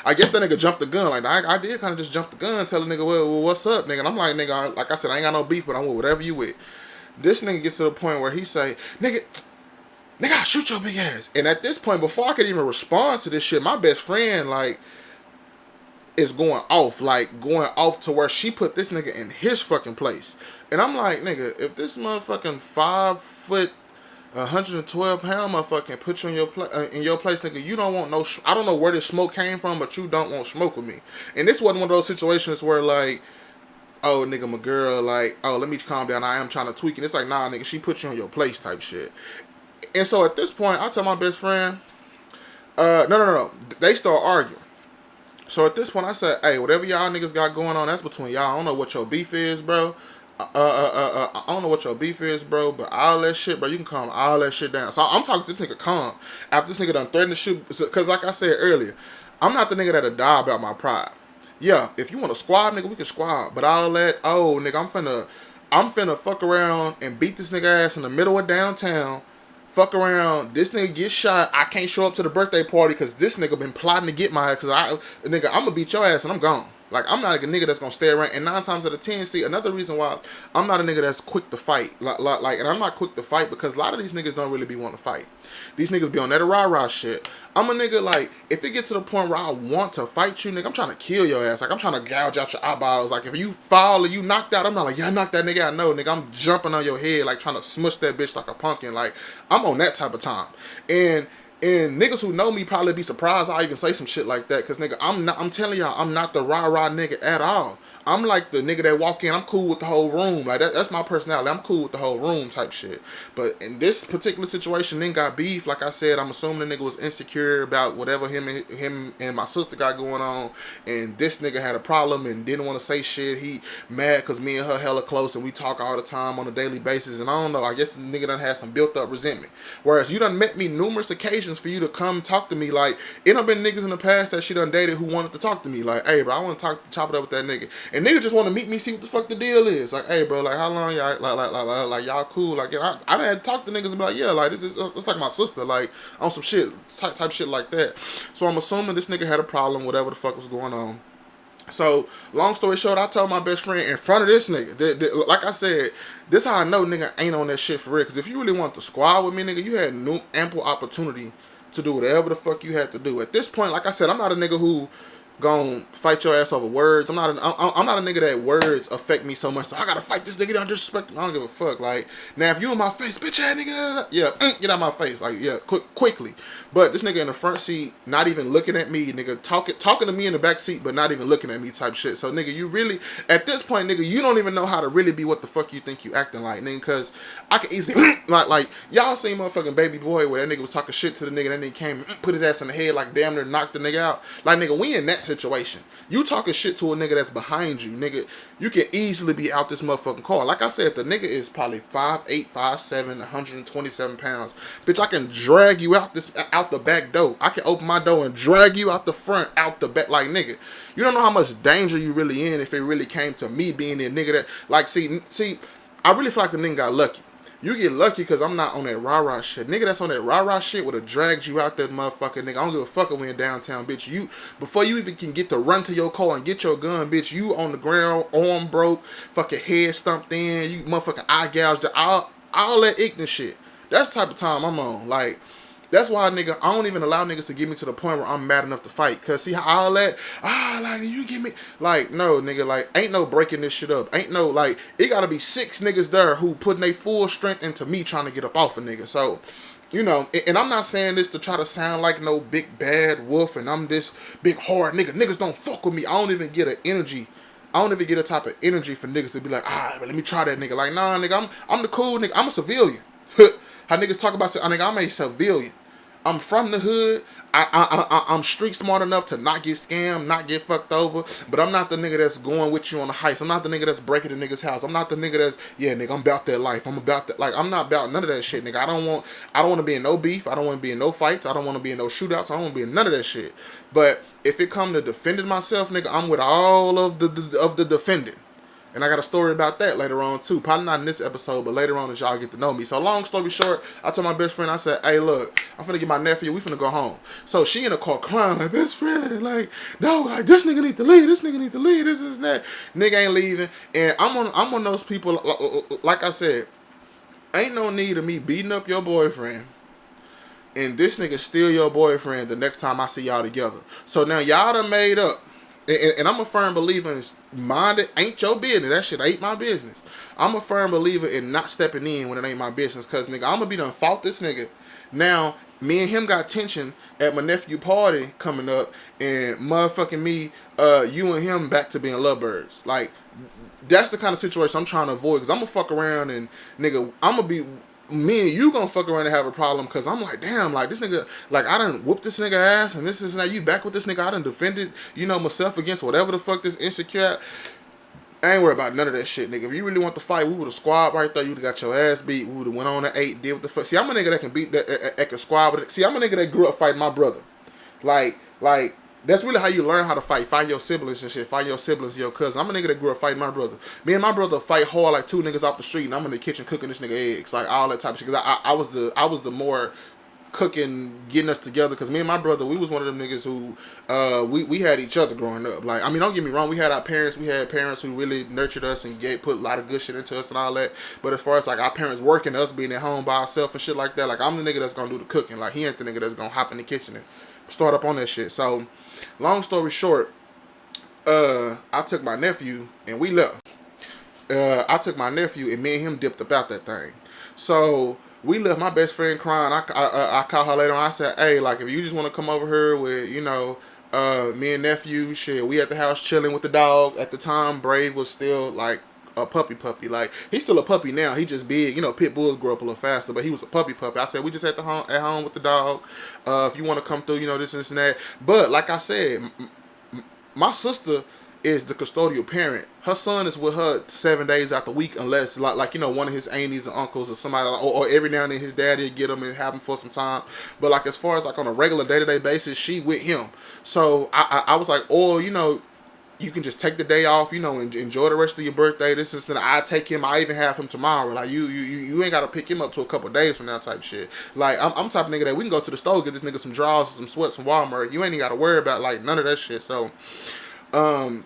I guess that nigga jumped the gun. Like I did kind of just jump the gun, tell the nigga, well, what's up, nigga? And I'm like, nigga, like I said, I ain't got no beef, but I'm with whatever you with. This nigga gets to the point where he say, nigga, I'll shoot your big ass. And at this point, before I could even respond to this shit, my best friend like is going off to where she put this nigga in his fucking place. And I'm like, nigga, if this motherfucking 5 foot, 112 pound motherfucker put you in your place, nigga, you don't want no, I don't know where this smoke came from, but you don't want smoke with me. And this wasn't one of those situations where like, oh, nigga, my girl, like, oh, let me calm down, I am trying to tweak. And it's like, nah, nigga, she put you in your place type shit. And so at this point, I tell my best friend, no. They start arguing. So at this point, I said, hey, whatever y'all niggas got going on, that's between y'all. I don't know what your beef is, bro. I don't know what your beef is, bro, but all that shit, bro, you can calm all that shit down. So I'm talking to this nigga calm. After this nigga done threatened to shoot, because like I said earlier, I'm not the nigga that'll die about my pride. Yeah, if you want to squad, nigga, we can squad. But all that, oh, nigga, I'm finna fuck around and beat this nigga ass in the middle of downtown, Fuck around, this nigga get shot. I can't show up to the birthday party because this nigga been plotting to get my ass. Cause nigga, I'm gonna beat your ass and I'm gone. Like, I'm not a nigga that's gonna stay around. And 9 times out of 10, see, another reason why I'm not a nigga that's quick to fight. Like, and I'm not quick to fight because a lot of these niggas don't really be wanting to fight. These niggas be on that rah-rah shit. I'm a nigga, like, if it get to the point where I want to fight you, nigga, I'm trying to kill your ass. Like, I'm trying to gouge out your eyeballs. Like, if you fall or you knocked out, I'm not like, yeah, I knocked that nigga out. No, nigga, I'm jumping on your head, like, trying to smush that bitch like a pumpkin. Like, I'm on that type of time. And niggas who know me probably be surprised I even say some shit like that. Cause nigga, I'm telling y'all, I'm not the rah-rah nigga at all. I'm like the nigga that walk in, I'm cool with the whole room. Like, that's my personality. I'm cool with the whole room type shit. But in this particular situation, then got beef. Like I said, I'm assuming the nigga was insecure about whatever him and my sister got going on. And this nigga had a problem and didn't want to say shit. He mad because me and her hella close and we talk all the time on a daily basis. And I don't know, I guess the nigga done had some built up resentment. Whereas you done met me numerous occasions for you to come talk to me. Like, it done been niggas in the past that she done dated who wanted to talk to me. Like, hey, bro, I want to chop it up with that nigga. And niggas just want to meet me, see what the fuck the deal is. Like, hey, bro, like, how long y'all, like y'all cool? Like, I done had to talk to niggas and be like, yeah, like, it's like my sister, like, on some shit, type shit like that. So I'm assuming this nigga had a problem, whatever the fuck was going on. So, long story short, I told my best friend in front of this nigga, like I said, this how I know nigga ain't on that shit for real. Because if you really want to squad with me, nigga, you had ample opportunity to do whatever the fuck you had to do. At this point, like I said, I'm not a nigga who gon' fight your ass over words. I'm not a nigga that words affect me so much. So I gotta fight this nigga, don't disrespect him. I don't give a fuck. Like, now if you in my face, bitch ass nigga, yeah, get out my face. Like, yeah, quickly. But this nigga in the front seat, not even looking at me, nigga, talking to me in the back seat, but not even looking at me type shit. So nigga, you really, at this point, nigga, you don't even know how to really be what the fuck you think you acting like, nigga, cause I can easily, like, y'all seen motherfucking Baby Boy where that nigga was talking shit to the nigga, and that nigga came, put his ass in the head, like damn near knocked the nigga out. Like, nigga, we in that situation. You talking shit to a nigga that's behind you, nigga, you can easily be out this motherfucking car. Like I said, the nigga is probably 5'8", 5'7", 127 pounds. Bitch, I can drag you out the back door. I can open my door and drag you out the front, out the back. Like, nigga, you don't know how much danger you really in if it really came to me being the nigga that, like, see, I really feel like the nigga got lucky. You get lucky because I'm not on that rah-rah shit. Nigga that's on that rah-rah shit would have dragged you out that motherfucker, nigga. I don't give a fuck if we in downtown, bitch. You, before you even can get to run to your car and get your gun, bitch, you on the ground, arm broke, fucking head stumped in, you motherfucking eye gouged, all that ignorant shit. That's the type of time I'm on. Like, that's why, nigga, I don't even allow niggas to get me to the point where I'm mad enough to fight. Cause see how all that, like, you get me, like, no, nigga, like, ain't no breaking this shit up. Ain't no, like, it gotta be 6 niggas there who putting their full strength into me trying to get up off a nigga. So, you know, and I'm not saying this to try to sound like no big bad wolf and I'm this big hard nigga. Niggas don't fuck with me. I don't even get an energy. I don't even get a type of energy for niggas to be like, let me try that nigga. Like, nah, nigga, I'm the cool nigga. I'm a civilian. How niggas talk about, nigga, I'm a civilian. I'm from the hood. I'm street smart enough to not get scammed, not get fucked over. But I'm not the nigga that's going with you on the heist. I'm not the nigga that's breaking the nigga's house. I'm not the nigga that's, yeah, nigga, I'm about that life. I'm about that. Like, I'm not about none of that shit, nigga. I don't want to be in no beef. I don't want to be in no fights. I don't want to be in no shootouts. I don't want to be in none of that shit. But if it come to defending myself, nigga, I'm with all of the defending. And I got a story about that later on, too. Probably not in this episode, but later on as y'all get to know me. So, long story short, I told my best friend, I said, hey, look, I'm finna get my nephew. We finna go home. So, she in the car crying, like, best friend, like, no, like, this nigga need to leave. This nigga need to leave. This is that. Nigga ain't leaving. And I'm one of those people, like I said, ain't no need of me beating up your boyfriend and this nigga steal your boyfriend the next time I see y'all together. So, now y'all done made up. And I'm a firm believer in mind it ain't your business. That shit ain't my business. I'm a firm believer in not stepping in when it ain't my business. Cause nigga, I'm gonna be done fought this nigga. Now, me and him got tension at my nephew party coming up, and motherfucking me, you and him back to being lovebirds. Like, that's the kind of situation I'm trying to avoid. Cause I'm gonna fuck around and nigga, I'm gonna be. Me and you gonna fuck around and have a problem because I'm like, damn, like this nigga, like I done whooped this nigga ass and this is now you back with this nigga. I done defended, you know, myself against whatever the fuck this insecure. I ain't worried about none of that shit, nigga. If you really want to fight, we would have squad right there. You would have got your ass beat. We would have went on at 8, did what the fuck. See, I'm a nigga that can beat that, can squad with it. See, I'm a nigga that grew up fighting my brother. Like, That's really how you learn how to fight. Fight your siblings and shit. Fight your siblings, your cousins. I'm a nigga that grew up fighting my brother. Me and my brother fight hard like two niggas off the street, and I'm in the kitchen cooking this nigga eggs, like all that type of shit. Cause I was the more cooking, getting us together. Because me and my brother, we was one of them niggas who we had each other growing up. Like, I mean, don't get me wrong, we had our parents. We had parents who really nurtured us and put a lot of good shit into us and all that. But as far as like our parents working, us being at home by ourselves and shit like that, like I'm the nigga that's gonna do the cooking. Like he ain't the nigga that's gonna hop in the kitchen and start up on that shit. So, long story short, I took my nephew and we left. I took my nephew and me and him dipped about that thing. So we left. My best friend crying. I called her later on. I said, hey, like if you just want to come over here with me and nephew, shit, we at the house chilling with the dog. At the time, Brave was still like a puppy. Like he's still a puppy now. He just big. Pit bulls grow up a little faster, but he was a puppy. I said we just at home with the dog. If you want to come through, this and that. But like I said, my sister is the custodial parent. Her son is with her 7 days out the week, unless like one of his aunties or uncles or somebody, or every now and then his daddy will get him and have him for some time. But like as far as like on a regular day-to-day basis, she with him. So I was like, you can just take the day off, and enjoy the rest of your birthday. This is that I take him. I even have him tomorrow. Like you ain't gotta pick him up to a couple days from now type shit. Like I'm type of nigga that we can go to the store, get this nigga some drawers, some sweats from Walmart. You ain't even gotta worry about like none of that shit. So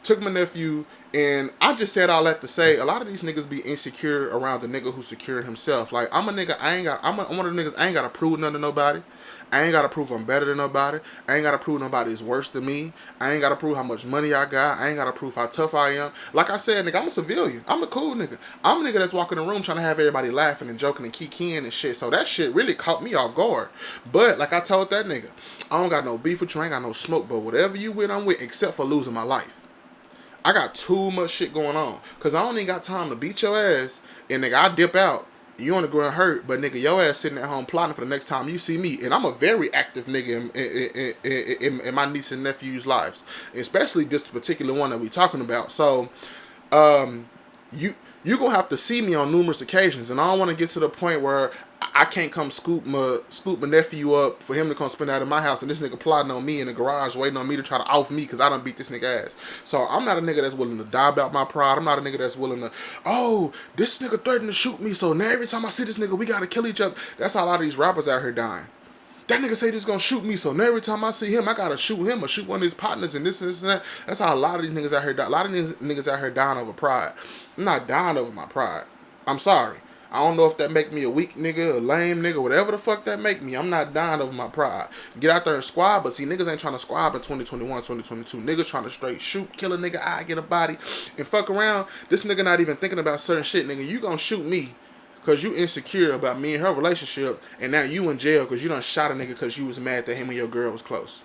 took my nephew, and I just said all that to say a lot of these niggas be insecure around the nigga who secured himself. Like I'm a nigga, I'm one of the niggas, I ain't gotta prove nothing to nobody. I ain't gotta prove I'm better than nobody. I ain't gotta prove nobody's worse than me. I ain't gotta prove how much money I got. I ain't gotta prove how tough I am. Like I said, nigga, I'm a civilian. I'm a cool nigga. I'm a nigga that's walking the room trying to have everybody laughing and joking and kikiing and shit. So that shit really caught me off guard. But like I told that nigga, I don't got no beef with you, I ain't got no smoke, but whatever you with, I'm with, except for losing my life. I got too much shit going on. Cause I don't even got time to beat your ass. And nigga, I dip out. You on the ground hurt, but nigga, your ass sitting at home plotting for the next time you see me. And I'm a very active nigga in my niece and nephew's lives, especially this particular one that we talking about. So, you gonna have to see me on numerous occasions, and I don't want to get to the point where I can't come scoop my nephew up for him to come spend out in my house, and this nigga plotting on me in the garage, waiting on me to try to off me because I done beat this nigga ass. So I'm not a nigga that's willing to die about my pride. I'm not a nigga that's willing to, this nigga threatened to shoot me, so now every time I see this nigga, we gotta kill each other. That's how a lot of these rappers out here dying. That nigga say he's gonna shoot me, so now every time I see him, I gotta shoot him or shoot one of his partners and this and this and that. That's how a lot of these niggas out here die. A lot of these niggas out here dying over pride. I'm not dying over my pride. I'm sorry. I don't know if that make me a weak nigga, a lame nigga, whatever the fuck that make me. I'm not dying over my pride. Get out there and squab, but see, niggas ain't trying to squab in 2021, 2022. Niggas trying to straight shoot, kill a nigga, I get a body, and fuck around. This nigga not even thinking about certain shit, nigga. You gonna shoot me because you insecure about me and her relationship, and now you in jail because you done shot a nigga because you was mad that him and your girl was close.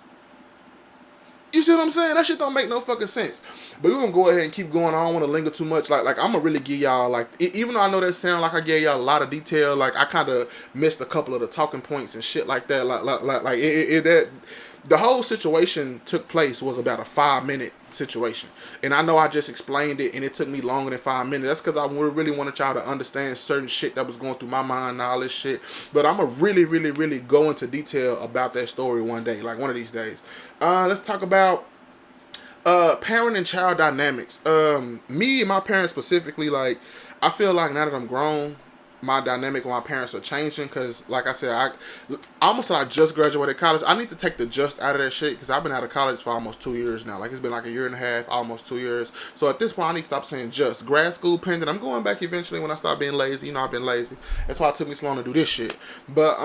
You see what I'm saying? That shit don't make no fucking sense. But we're gonna go ahead and keep going. I don't want to linger too much. Like I'm gonna really give y'all, like, even though I know that sound like I gave y'all a lot of detail, like I kind of missed a couple of the talking points and shit like that. That the whole situation took place was about a 5-minute situation, and I know I just explained it, and it took me longer than 5 minutes. That's because I really wanted y'all to understand certain shit that was going through my mind and all this shit. But I'm gonna really, really, really go into detail about that story one day, like one of these days. Let's talk about parent and child dynamics. Me and my parents specifically, like, I feel like now that I'm grown, my dynamic with my parents are changing, because like I said, I almost said I just graduated college. I need to take the just out of that shit, because I've been out of college for almost 2 years now. Like, it's been like a year and a half, almost 2 years. So at this point, I need to stop saying just. Grad school pending. I'm going back eventually when I start being lazy. I've been lazy. That's why it took me so long to do this shit. But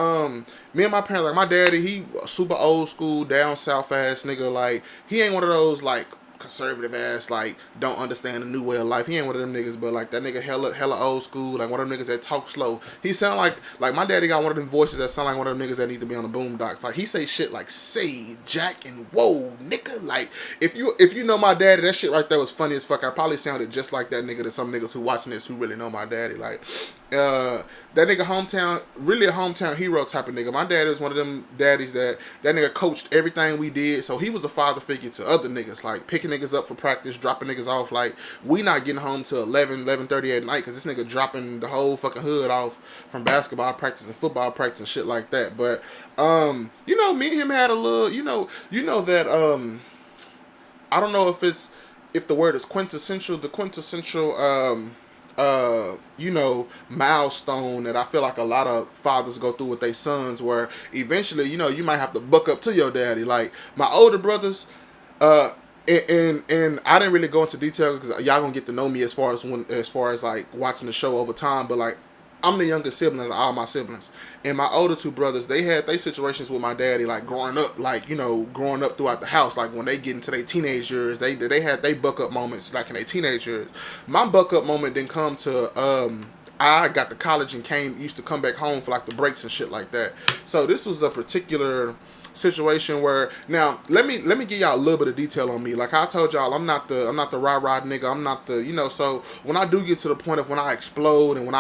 me and my parents, like my daddy, he super old school, down south ass nigga. Like, he ain't one of those like conservative ass, like, don't understand the new way of life. He ain't one of them niggas, but like that nigga hella old school, like one of them niggas that talk slow. He sound like my daddy got one of them voices that sound like one of them niggas that need to be on the boondocks. Like, he say shit like say Jack and whoa nigga. Like, if you know my daddy, that shit right there was funny as fuck. I probably sounded just like that nigga to some niggas who watching this who really know my daddy. Like, that nigga hometown, really a hometown hero type of nigga. My daddy was one of them daddies that nigga coached everything we did, so he was a father figure to other niggas, like picking niggas up for practice, dropping niggas off. Like, we not getting home till 11:30 at night, because this nigga dropping the whole fucking hood off from basketball practice and football practice and shit like that. But me and him had a little, that I don't know if the word is quintessential, the quintessential milestone that I feel like a lot of fathers go through with their sons, where eventually, you might have to buck up to your daddy. Like my older brothers, uh, and I didn't really go into detail because y'all gonna get to know me as far as like watching the show over time. But like, I'm the youngest sibling of all my siblings, and my older two brothers, they had their situations with my daddy, like growing up, like growing up throughout the house. Like when they get into their teenage years, they had they buck up moments, like in their teenage years. My buck up moment didn't come to I got to college and used to come back home for like the breaks and shit like that. So this was a particular situation where, now let me give y'all a little bit of detail on me. Like I told y'all, I'm not the rah nigga. I'm not the so when I do get to the point of when I explode and when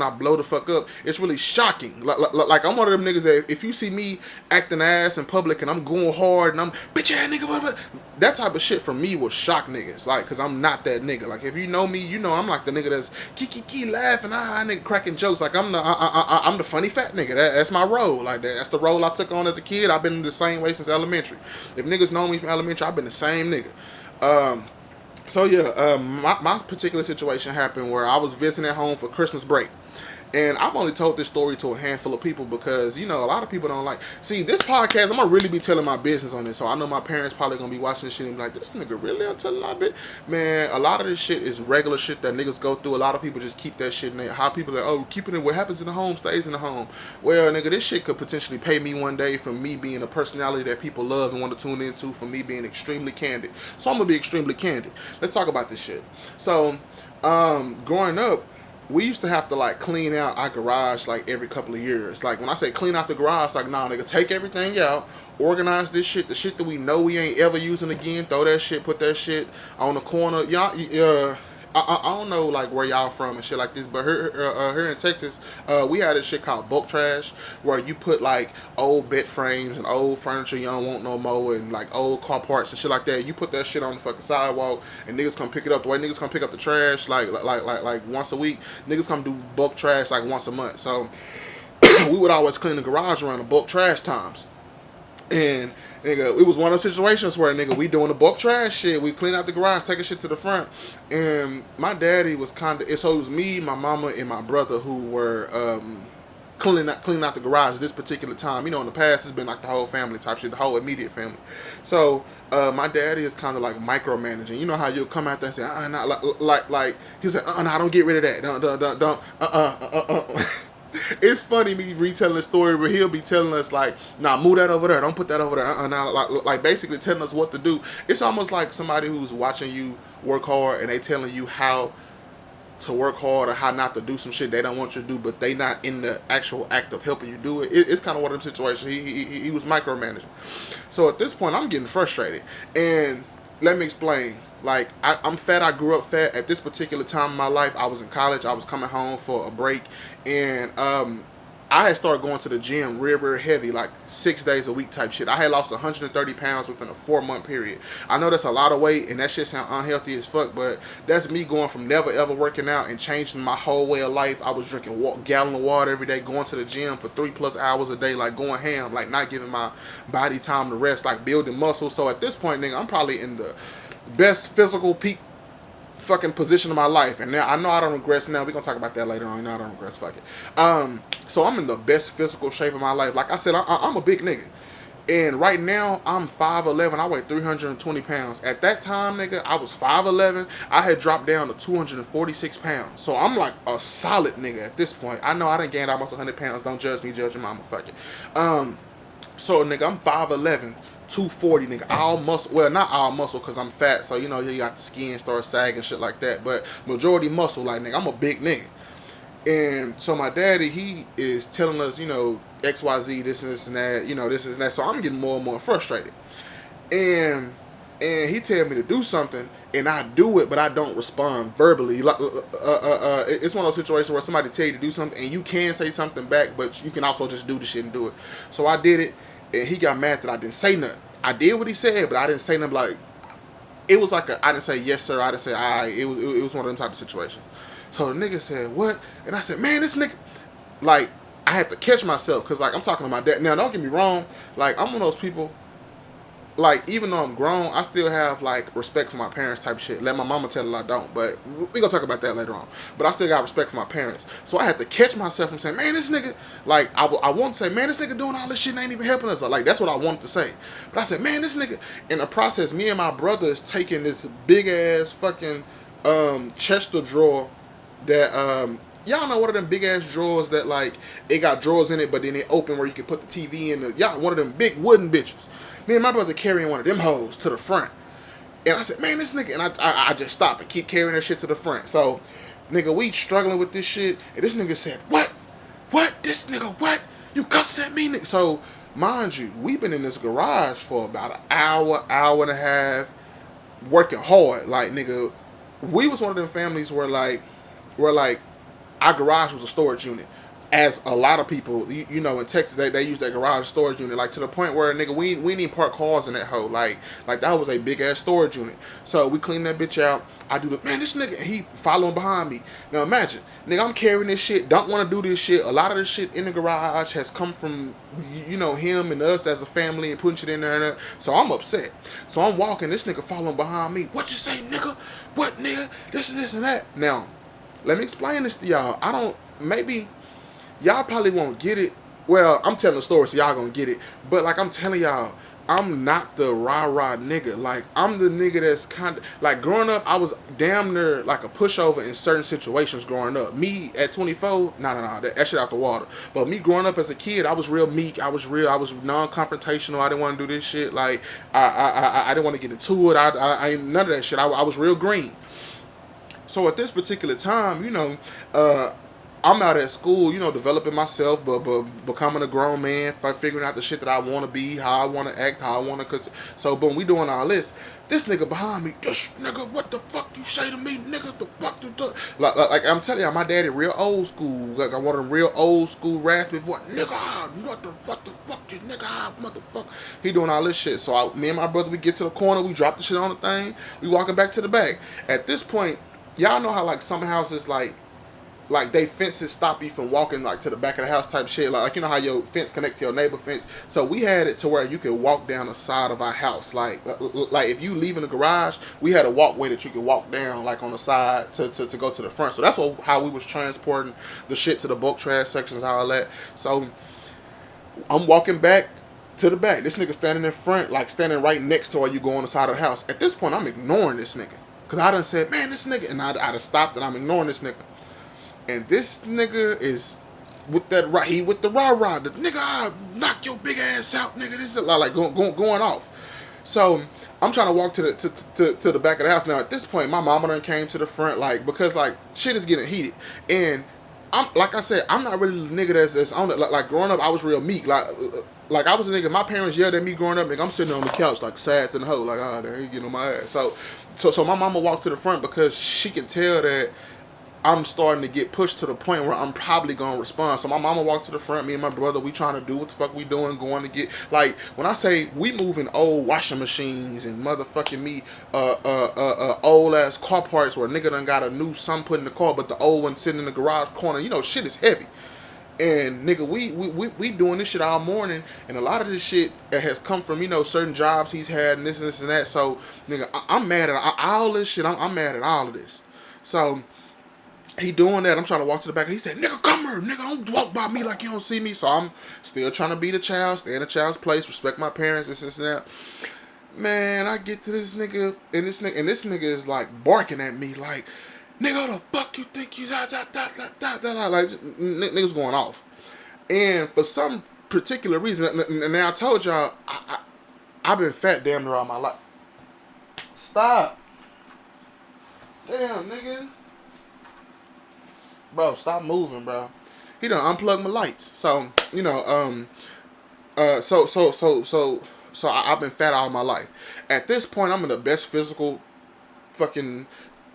I blow the fuck up, it's really shocking. Like I'm one of them niggas that if you see me acting ass in public and I'm going hard and I'm bitch ass nigga, what, that type of shit for me will shock niggas. Like, cause I'm not that nigga. Like if you know me, I'm like the nigga that's kiki laughing, nigga cracking jokes. Like I'm the funny fat nigga. That's my role. Like that's the role I took on as a kid. I've been the same way since elementary. If niggas know me from elementary, I've been the same nigga. So yeah, my particular situation happened where I was visiting at home for Christmas break. And I've only told this story to a handful of people because, a lot of people don't like... See, this podcast, I'm going to really be telling my business on this. So I know my parents probably going to be watching this shit and be like, this nigga really I'm telling my bit? Man, a lot of this shit is regular shit that niggas go through. A lot of people just keep that shit in there. How people are like, oh, keeping it, what happens in the home stays in the home. Well, nigga, this shit could potentially pay me one day from me being a personality that people love and want to tune into, for me being extremely candid. So I'm going to be extremely candid. Let's talk about this shit. So, growing up, we used to have to like clean out our garage like every couple of years. Like when I say clean out the garage, like nah nigga, take everything out, organize this shit, the shit that we know we ain't ever using again, throw that shit, put that shit on the corner. Y'all, I don't know like where y'all from and shit like this, but here in Texas, we had this shit called bulk trash, where you put like old bed frames and old furniture you don't want no more, and like old car parts and shit like that. You put that shit on the fucking sidewalk, and niggas come pick it up. The way niggas come pick up the trash, like once a week, niggas come do bulk trash like once a month. So we would always clean the garage around the bulk trash times. And nigga, it was one of those situations where nigga, we doing the bulk trash shit. We clean out the garage, taking shit to the front. And my daddy was so it was me, my mama, and my brother who were cleaning out the garage this particular time. In the past it's been like the whole family type shit, the whole immediate family. So my daddy is kind of like micromanaging. You know how you'll come out there and say, nah, like he said, nah, don't get rid of that. Don't. It's funny me retelling the story, but he'll be telling us like, nah, move that over there, don't put that over there, nah, like basically telling us what to do. It's almost like somebody who's watching you work hard and they telling you how to work hard or how not to do some shit they don't want you to do, but they not in the actual act of helping you do it. It's kind of one of them situations. He was micromanaging. So at this point, I'm getting frustrated, and let me explain. Like, I'm fat. I grew up fat. At this particular time in my life, I was in college. I was coming home for a break, and I had started going to the gym real heavy, like 6 days a week type shit. I had lost 130 pounds within a 4-month period. I know that's a lot of weight, and that shit sound unhealthy as fuck, but that's me going from never ever working out and changing my whole way of life. I was drinking a gallon of water every day, going to the gym for 3+ hours a day, like going ham, like not giving my body time to rest, like building muscle. So at this point, nigga, I'm probably in the best physical peak fucking position of my life, and now I know I don't regress. Now we're gonna talk about that later on. Now I don't regress. Fuck it. So I'm in the best physical shape of my life. Like I said, I'm a big nigga, and right now I'm 5'11". I weigh 320 pounds. At that time, nigga, I was 5'11". I had dropped down to 246 pounds. So I'm like a solid nigga at this point. I know I done gained almost 100 pounds. Don't judge me, judge your mama. Fuck it. So nigga, I'm 5'11". 240, nigga, all muscle. Well, not all muscle, because I'm fat, so you got the skin start sagging, shit like that, but majority muscle. Like, nigga, I'm a big nigga. And so my daddy, he is telling us, XYZ, this and this and that, this and that. So I'm getting more and more frustrated, and he tell me to do something, and I do it, but I don't respond verbally. Like, it's one of those situations where somebody tell you to do something, and you can say something back, but you can also just do the shit and do it. So I did it, and he got mad that I didn't say nothing. I did what he said, but I didn't say nothing. Like, it was like I didn't say yes sir, I didn't say alright. It was one of them type of situations. So the nigga said, what? And I said, man, this nigga, like, I had to catch myself, because like I'm talking to my dad. Now don't get me wrong, like I'm one of those people, like, even though I'm grown, I still have like respect for my parents type shit. Let my mama tell her I don't, but we gonna talk about that later on. But I still got respect for my parents, so I had to catch myself from saying, "Man, this nigga," like I want to say, "Man, this nigga doing all this shit and ain't even helping us." Like that's what I wanted to say, but I said, "Man, this nigga." In the process, me and my brother is taking this big ass fucking Chester drawer that y'all know one of them big ass drawers that like it got drawers in it, but then it open where you can put the TV in. Y'all one of them big wooden bitches. Me and my brother carrying one of them hoes to the front, and I said, "Man, this nigga," and I just stopped and keep carrying that shit to the front. So, nigga, we struggling with this shit, and this nigga said, "What? What? This nigga what? You cussing at me, nigga?" So, mind you, we've been in this garage for about an hour, hour and a half, working hard. Like, nigga, we was one of them families where like our garage was a storage unit. As a lot of people, you know, in Texas, they use that garage storage unit, like to the point where nigga, we didn't park cars in that hole, like that was a big ass storage unit. So we clean that bitch out. I do the man, this nigga, he following behind me. Now imagine, nigga, I'm carrying this shit, don't want to do this shit. A lot of this shit in the garage has come from, you know, him and us as a family and putting shit in there. And there. So I'm upset. So I'm walking, this nigga following behind me. What you say, nigga? What, nigga? This and that. Now, let me explain this to y'all. I don't, maybe y'all probably won't get it. Well, I'm telling the story, so y'all gonna get it. But like I'm telling y'all, I'm not the rah-rah nigga. Like, I'm the nigga that's kind of like growing up. I was damn near like a pushover in certain situations growing up. Me at 24, nah, that shit out the water. But me growing up as a kid, I was real meek. I was non-confrontational. I didn't want to do this shit. Like, I didn't want to get into it. I ain't none of that shit. I was real green. So at this particular time, you know, I'm out at school, you know, developing myself, but becoming a grown man, figuring out the shit that I want to be, how I want to act, how I want to. So, boom, we doing all this. This nigga behind me, this nigga, what the fuck you say to me, nigga? The fuck you do? Like I'm telling y'all, my daddy real old school. Like I want them real old school raspy voice, nigga. What the fuck, you nigga? Motherfucker. He doing all this shit. So me and my brother, we get to the corner, we drop the shit on the thing, we walking back to the back. At this point, y'all know how like some houses like they fences stop you from walking like to the back of the house type shit. Like you know how your fence connect to your neighbor fence. So we had it to where you could walk down the side of our house. Like if you leave in the garage, we had a walkway that you could walk down like on the side to go to the front. So that's how we was transporting the shit to the bulk trash sections, all that. So I'm walking back to the back. This nigga standing in front, like standing right next to where you go on the side of the house. At this point, I'm ignoring this nigga. Cause I done said, man, this nigga, and I done stopped and I'm ignoring this nigga. And this nigga is with that right. He with the rah-rah. The nigga, I'll knock your big ass out, nigga. This is like going off. So I'm trying to walk to the back of the house. Now at this point, my mama done came to the front, like because like shit is getting heated. And I'm like I said, I'm not really the nigga that's on it. Like growing up, I was real meek. Like I was a nigga. My parents yelled at me growing up. Nigga, I'm sitting on the couch like sad to the hoe. Like they ain't getting on my ass. So my mama walked to the front because she can tell that I'm starting to get pushed to the point where I'm probably gonna respond. So my mama walked to the front. Me and my brother, we trying to do what the fuck we doing, going to get like when I say we moving old washing machines and motherfucking me old ass car parts where nigga done got a new some put in the car, but the old one sitting in the garage corner. You know, shit is heavy. And nigga, we doing this shit all morning, and a lot of this shit has come from, you know, certain jobs he's had and this and that. So nigga, I'm mad at all this shit. I'm mad at all of this. So he doing that. I'm trying to walk to the back. He said, nigga, come here. Nigga, don't walk by me like you don't see me. So I'm still trying to be the child, stay in the child's place, respect my parents, this and that. Man, I get to this nigga, and this nigga is like barking at me like, nigga, the fuck you think you like niggas going off. And for some particular reason, and now I told y'all, I've been fat damn near all my life. Stop. Damn, nigga. Bro, stop moving, bro. He done unplugged my lights. So, you know, so I've been fat all my life. At this point, I'm in the best physical fucking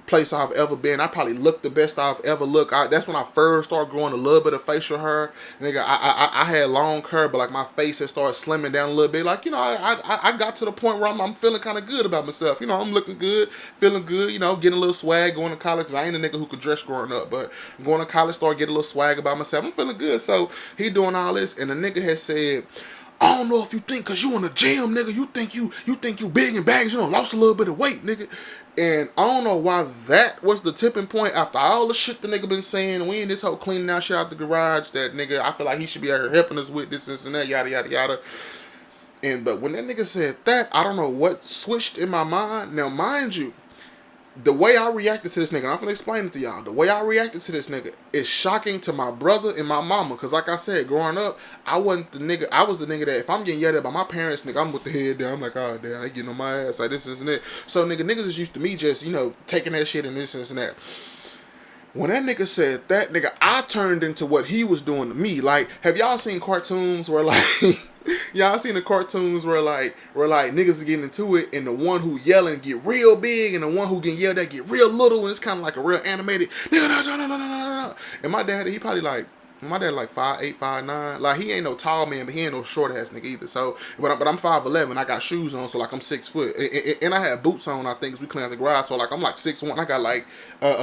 place I've ever been. I probably look the best I've ever looked. That's when I first started growing a little bit of facial hair. Nigga, I had long hair, but like my face had started slimming down a little bit. Like, you know, I got to the point where I'm feeling kind of good about myself. You know, I'm looking good, feeling good, you know, getting a little swag going to college. Cause I ain't a nigga who could dress growing up, but going to college, start getting a little swag about myself. I'm feeling good. So he doing all this, and the nigga had said, I don't know if you think cause you in the gym, nigga, you think you big and bags, you done lost a little bit of weight, nigga. And I don't know why that was the tipping point after all the shit the nigga been saying. We in this whole cleaning out shit out the garage that nigga, I feel like he should be out here helping us with this and that, yada yada yada. And but when that nigga said that, I don't know what switched in my mind. Now mind you, the way I reacted to this nigga, and I'm gonna explain it to y'all. The way I reacted to this nigga is shocking to my brother and my mama. Cause like I said, growing up, I wasn't the nigga. I was the nigga that if I'm getting yelled at by my parents, nigga, I'm with the head down. I'm like, oh damn, they getting on my ass like this and that. So niggas is used to me just taking that shit and this and that. When that nigga said that, nigga, I turned into what he was doing to me. Like, have y'all seen cartoons where like y'all seen the cartoons where niggas is getting into it and the one who yelling get real big and the one who getting yelled at get real little and it's kind of like a real animated nigga, no. And my dad, he probably like 5'8", 5'9". Like he ain't no tall man, but he ain't no short ass nigga either. So, but I'm 5'11". I got shoes on, so like I'm 6 foot, and I had boots on. I think 'cause we clean out the garage, so like I'm like 6'1". I got like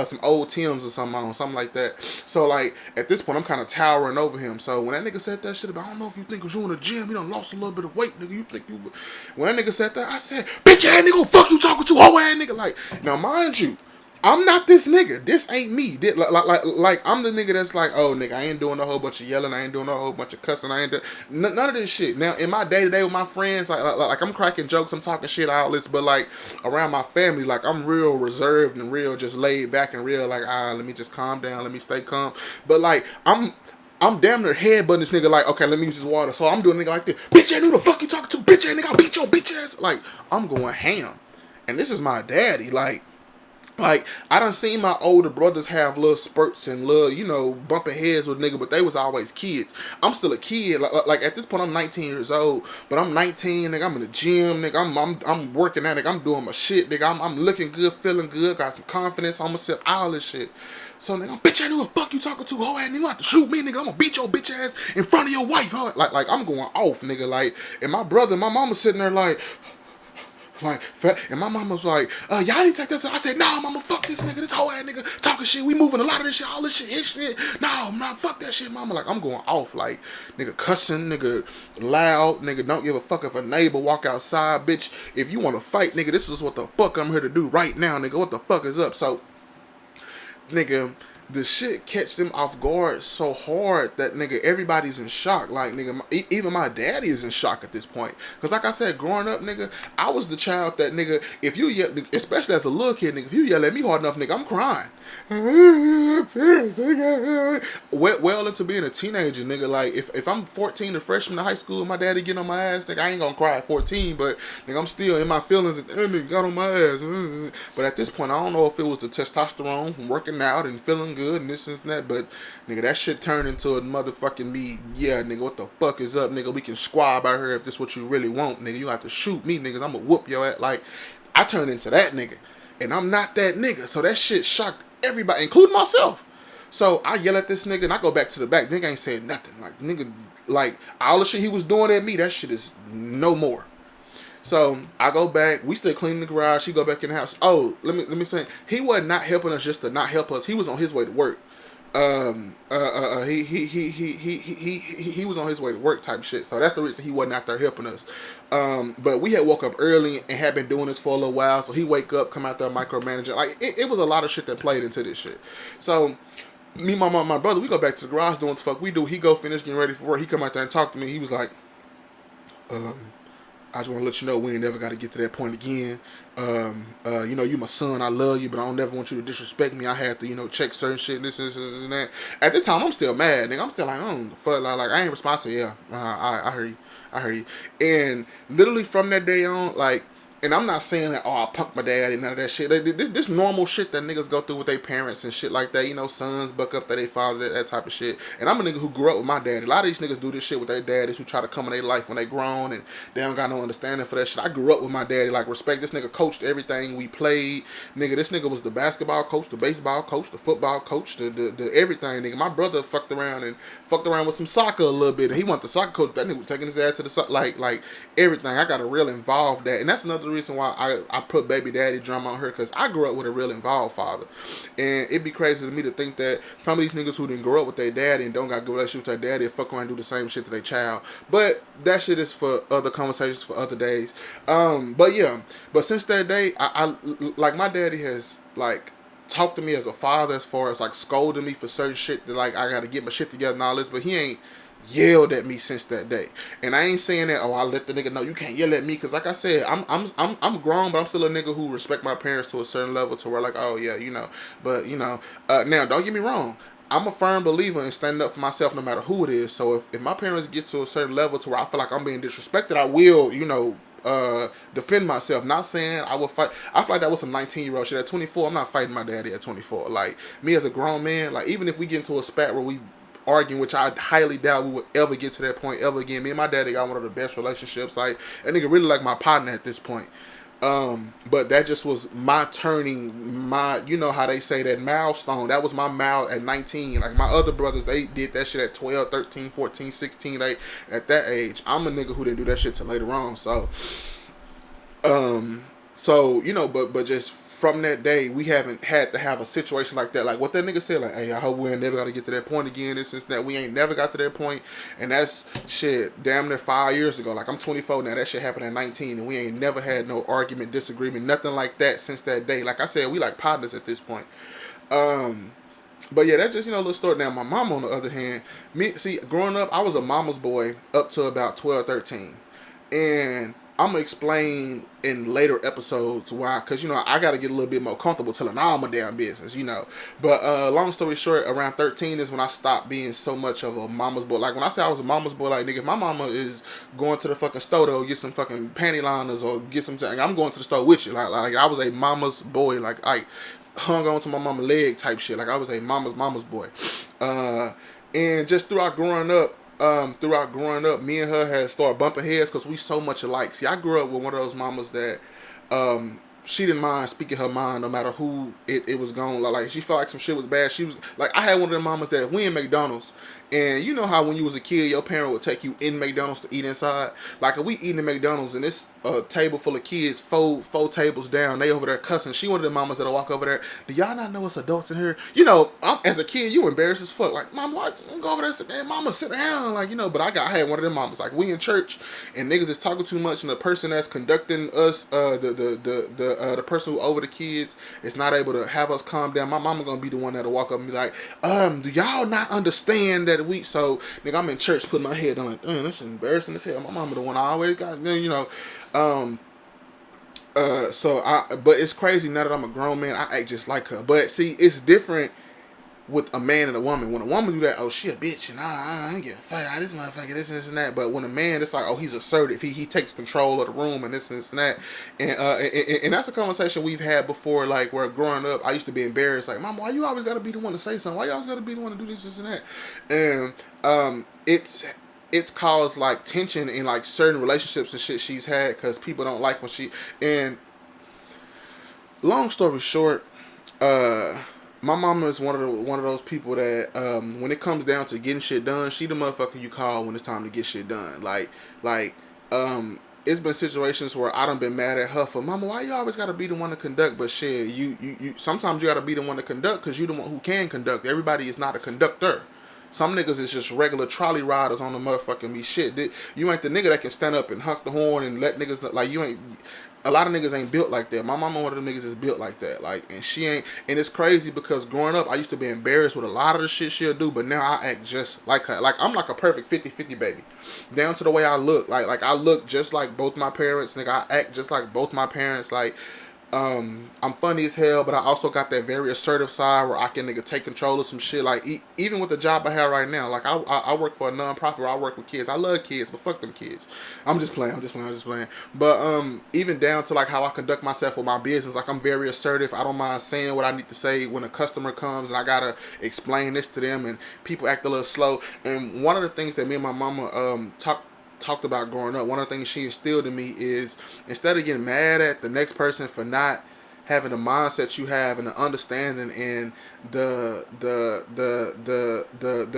some old Timbs or something on, something like that. So like at this point, I'm kind of towering over him. So when that nigga said that shit about, I don't know if you think 'cause you in the gym, you done lost a little bit of weight, nigga. You think you? When that nigga said that, I said, bitch ass nigga, fuck you talking to, hoe ass nigga. Like now, mind you, I'm not this nigga. This ain't me. Like I'm the nigga that's like, oh nigga, I ain't doing a whole bunch of yelling. I ain't doing a whole bunch of cussing. I ain't doing none of this shit. Now in my day to day with my friends, like I'm cracking jokes, I'm talking shit all this, but like around my family, like I'm real reserved and real just laid back and real like let me just calm down, let me stay calm. But like I'm damn near headbutting this nigga like, okay, let me use this water. So I'm doing a nigga like this. Bitch ass, who the fuck you talking to? Bitch ass nigga, I'll beat your bitch ass. Like I'm going ham, and this is my daddy. Like, I done seen my older brothers have little spurts and little, bumping heads with nigga, but they was always kids. I'm still a kid. Like at this point, I'm 19 years old, but I'm 19, nigga. I'm in the gym, nigga. I'm working at it. I'm doing my shit, nigga. I'm looking good, feeling good, got some confidence on myself, all this shit. So, nigga, bitch, I knew what the fuck you talking to, hoe ass nigga. You have to shoot me, nigga. I'm gonna beat your bitch ass in front of your wife, hoe. Like I'm going off, nigga. Like, and my brother, my mama sitting there like, and my mama was like, y'all didn't take that. I said, no, mama, fuck this nigga, this whole ass nigga talking shit. We moving a lot of this shit, all this shit, his shit. No, fuck that shit, mama. Like, I'm going off, like, nigga cussing, nigga loud, nigga don't give a fuck if a neighbor walk outside, bitch. If you want to fight, nigga, this is what the fuck I'm here to do right now, nigga. What the fuck is up? So, nigga, the shit catch them off guard so hard that nigga everybody's in shock. Like nigga, even my daddy is in shock at this point. Cause like I said, growing up, nigga, I was the child that nigga, if you yell, especially as a little kid, nigga, if you yell at me hard enough, nigga, I'm crying. Well into being a teenager, nigga. Like if I'm 14, a freshman in high school, and my daddy getting on my ass, nigga, I ain't gonna cry at 14, but nigga, I'm still in my feelings and nigga got on my ass. But at this point, I don't know if it was the testosterone from working out and feeling good and this and that, but nigga, that shit turned into a motherfucking me. Yeah, nigga, what the fuck is up, nigga? We can squab out here if this what you really want, nigga. You have to shoot me, nigga. I'ma whoop your ass. Like I turned into that nigga, and I'm not that nigga. So that shit shocked everybody, including myself. So I yell at this nigga and I go back to the back. Nigga ain't saying nothing. Like nigga, like all the shit he was doing at me, that shit is no more. So I go back. We still cleaning the garage. He go back in the house. Oh, let me say, he was not helping us just to not help us. He was on his way to work. He was on his way to work type shit. So that's the reason he wasn't out there helping us. But we had woke up early and had been doing this for a little while. So he wake up, come out there, micromanaging. Like it was a lot of shit that played into this shit. So me, my mom, my brother, we go back to the garage doing what the fuck we do. He go finish getting ready for work. He come out there and talk to me. He was like, I just want to let you know we ain't never got to get to that point again. You my son, I love you, but I don't never want you to disrespect me. I had to, check certain shit and this and that. At this time, I'm still mad, nigga. I'm still like, fuck, like I ain't responsible. Yeah, I heard you. And literally from that day on, like, and I'm not saying that, I punked my dad and none of that shit. This normal shit that niggas go through with their parents and shit like that. Sons buck up that they father, that type of shit. And I'm a nigga who grew up with my daddy. A lot of these niggas do this shit with their daddies who try to come in their life when they grown and they don't got no understanding for that shit. I grew up with my daddy. Like, respect. This nigga coached everything we played. Nigga, this nigga was the basketball coach, the baseball coach, the football coach, the everything, nigga. My brother fucked around with some soccer a little bit. And he wanted the soccer coach. That nigga was taking his ass to the soccer. Like everything. I got a real involved that. And that's another the reason why I put baby daddy drama on her, because I grew up with a real involved father. And it'd be crazy to me to think that some of these niggas who didn't grow up with their daddy and don't got good relationship with their daddy fuck around and do the same shit to their child. But that shit is for other conversations for other days. But yeah, but since that day, I like my daddy has like talked to me as a father as far as like scolding me for certain shit that like I gotta get my shit together and all this, but he ain't yelled at me since that day. And I ain't saying that, oh, I let the nigga know you can't yell at me, because like I said, I'm grown, but I'm still a nigga who respect my parents to a certain level, to where like, oh yeah, you know. But you know, now don't get me wrong, I'm a firm believer in standing up for myself no matter who it is. So if my parents get to a certain level to where I feel like I'm being disrespected, I will, you know, defend myself. Not saying I will fight. I feel like that was some 19-year-old shit. At 24, I'm not fighting my daddy at 24. Like, me as a grown man, like, even if we get into a spat where we arguing, which I highly doubt we would ever get to that point ever again. Me and my daddy got one of the best relationships. Like, that nigga really like my partner at this point. But that just was my turning, my, you know how they say that milestone. That was my mile at 19. Like, my other brothers, they did that shit at 12, 13, 14, 16. They, at that age, I'm a nigga who didn't do that shit till later on. So, you know, but just from that day, we haven't had to have a situation like that. Like what that nigga said, like, hey, I hope we ain't never got to get to that point again. This is that we ain't never got to that point. And that's shit damn near 5 years ago. Like, I'm 24 now. That shit happened at 19. And we ain't never had no argument, disagreement, nothing like that since that day. Like I said, we like partners at this point. But yeah, that's just, you know, a little story. Now, my mom, on the other hand, growing up, I was a mama's boy up to about 12, 13. And I'm going to explain in later episodes why, because, you know, I got to get a little bit more comfortable telling all my damn business, you know. But long story short, around 13 is when I stopped being so much of a mama's boy. Like, when I say I was a mama's boy, like, nigga, if my mama is going to the fucking store to get some fucking panty liners or get some, I'm going to the store with you. Like I was a mama's boy. Like, I hung on to my mama's leg type shit. Like, I was a mama's boy. And just throughout growing up, me and her had started bumping heads because we so much alike. See, I grew up with one of those mamas that she didn't mind speaking her mind no matter who it was going. Like, she felt like some shit was bad. She was like, I had one of them mamas that we in McDonald's, and you know how when you was a kid, your parent would take you in McDonald's to eat inside. Like, if we eating in McDonald's and it's a table full of kids, four tables down, they over there cussing. She one of the mamas that'll walk over there. Do y'all not know it's adults in here? You know, as a kid, you embarrassed as fuck. Like, mom, what? Go over there, sit down. Mama, sit down. Like, you know. But I had one of them mamas. Like, we in church and niggas is talking too much, and the person that's conducting us, the person who over the kids is not able to have us calm down. My mama gonna be the one that'll walk up and be like, do y'all not understand that we? So, nigga, I'm in church putting my head on like, that's embarrassing as hell. My mama the one I always got, you know. But it's crazy now that I'm a grown man, I act just like her. But see, it's different with a man and a woman. When a woman do that, oh, she a bitch, and I ain't getting fired. This motherfucker, this and that. But when a man, it's like, oh, he's assertive. He takes control of the room and this and that. And that's a conversation we've had before. Like, where growing up, I used to be embarrassed. Like, mom, why you always got to be the one to say something? Why you always got to be the one to do this and that? And it's caused like tension in like certain relationships and shit she's had because people don't like when she. And long story short, my mama is one of those people that when it comes down to getting shit done, she the motherfucker you call when it's time to get shit done. It's been situations where I done been mad at her for, mama, why you always gotta be the one to conduct? But shit, you sometimes you gotta be the one to conduct because you the one who can conduct. Everybody is not a conductor. Some niggas is just regular trolley riders on the motherfucking me shit. You ain't the nigga that can stand up and honk the horn and let niggas know, like, you ain't. A lot of niggas ain't built like that. My mama, one of them niggas, is built like that. Like, and she ain't. And it's crazy because growing up, I used to be embarrassed with a lot of the shit she'll do, but now I act just like her. Like, I'm like a perfect 50-50 baby, down to the way I look. Like I look just like both my parents. Nigga, I act just like both my parents. Like, I'm funny as hell, but I also got that very assertive side where I can nigga take control of some shit. Like, even with the job I have right now, like I work for a non-profit where I work with kids. I love kids, but fuck them kids. I'm just playing. But even down to like how I conduct myself with my business, like I'm very assertive. I don't mind saying what I need to say when a customer comes and I gotta explain this to them, and people act a little slow. And one of the things that me and my mama talked about growing up, one of the things she instilled in me is, instead of getting mad at the next person for not having the mindset you have and the understanding and the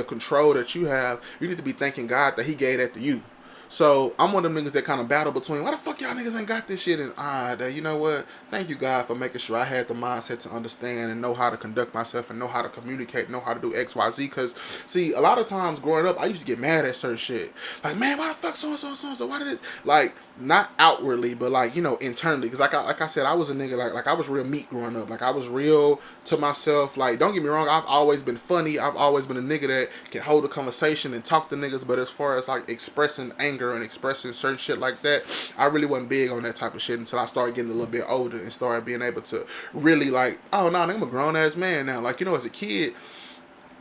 control that you have, you need to be thanking God that He gave that to you. So I'm one of them niggas that kind of battle between why the fuck y'all niggas ain't got this shit, and you know what? Thank you God for making sure I had the mindset to understand and know how to conduct myself and know how to communicate, know how to do X, Y, Z. Cause see, a lot of times growing up, I used to get mad at certain shit. Like, man, why the fuck so and so, so and so? Why did this? Like, not outwardly, but like, you know, internally. Cause like I said, I was a nigga like I was real meat growing up. Like I was real to myself. Like, don't get me wrong, I've always been funny. I've always been a nigga that can hold a conversation and talk to niggas. But as far as like expressing anger and expressing certain shit like that, I really wasn't big on that type of shit until I started getting a little bit older and started being able to really like, oh no, I'm a grown ass man now. Like, you know, as a kid,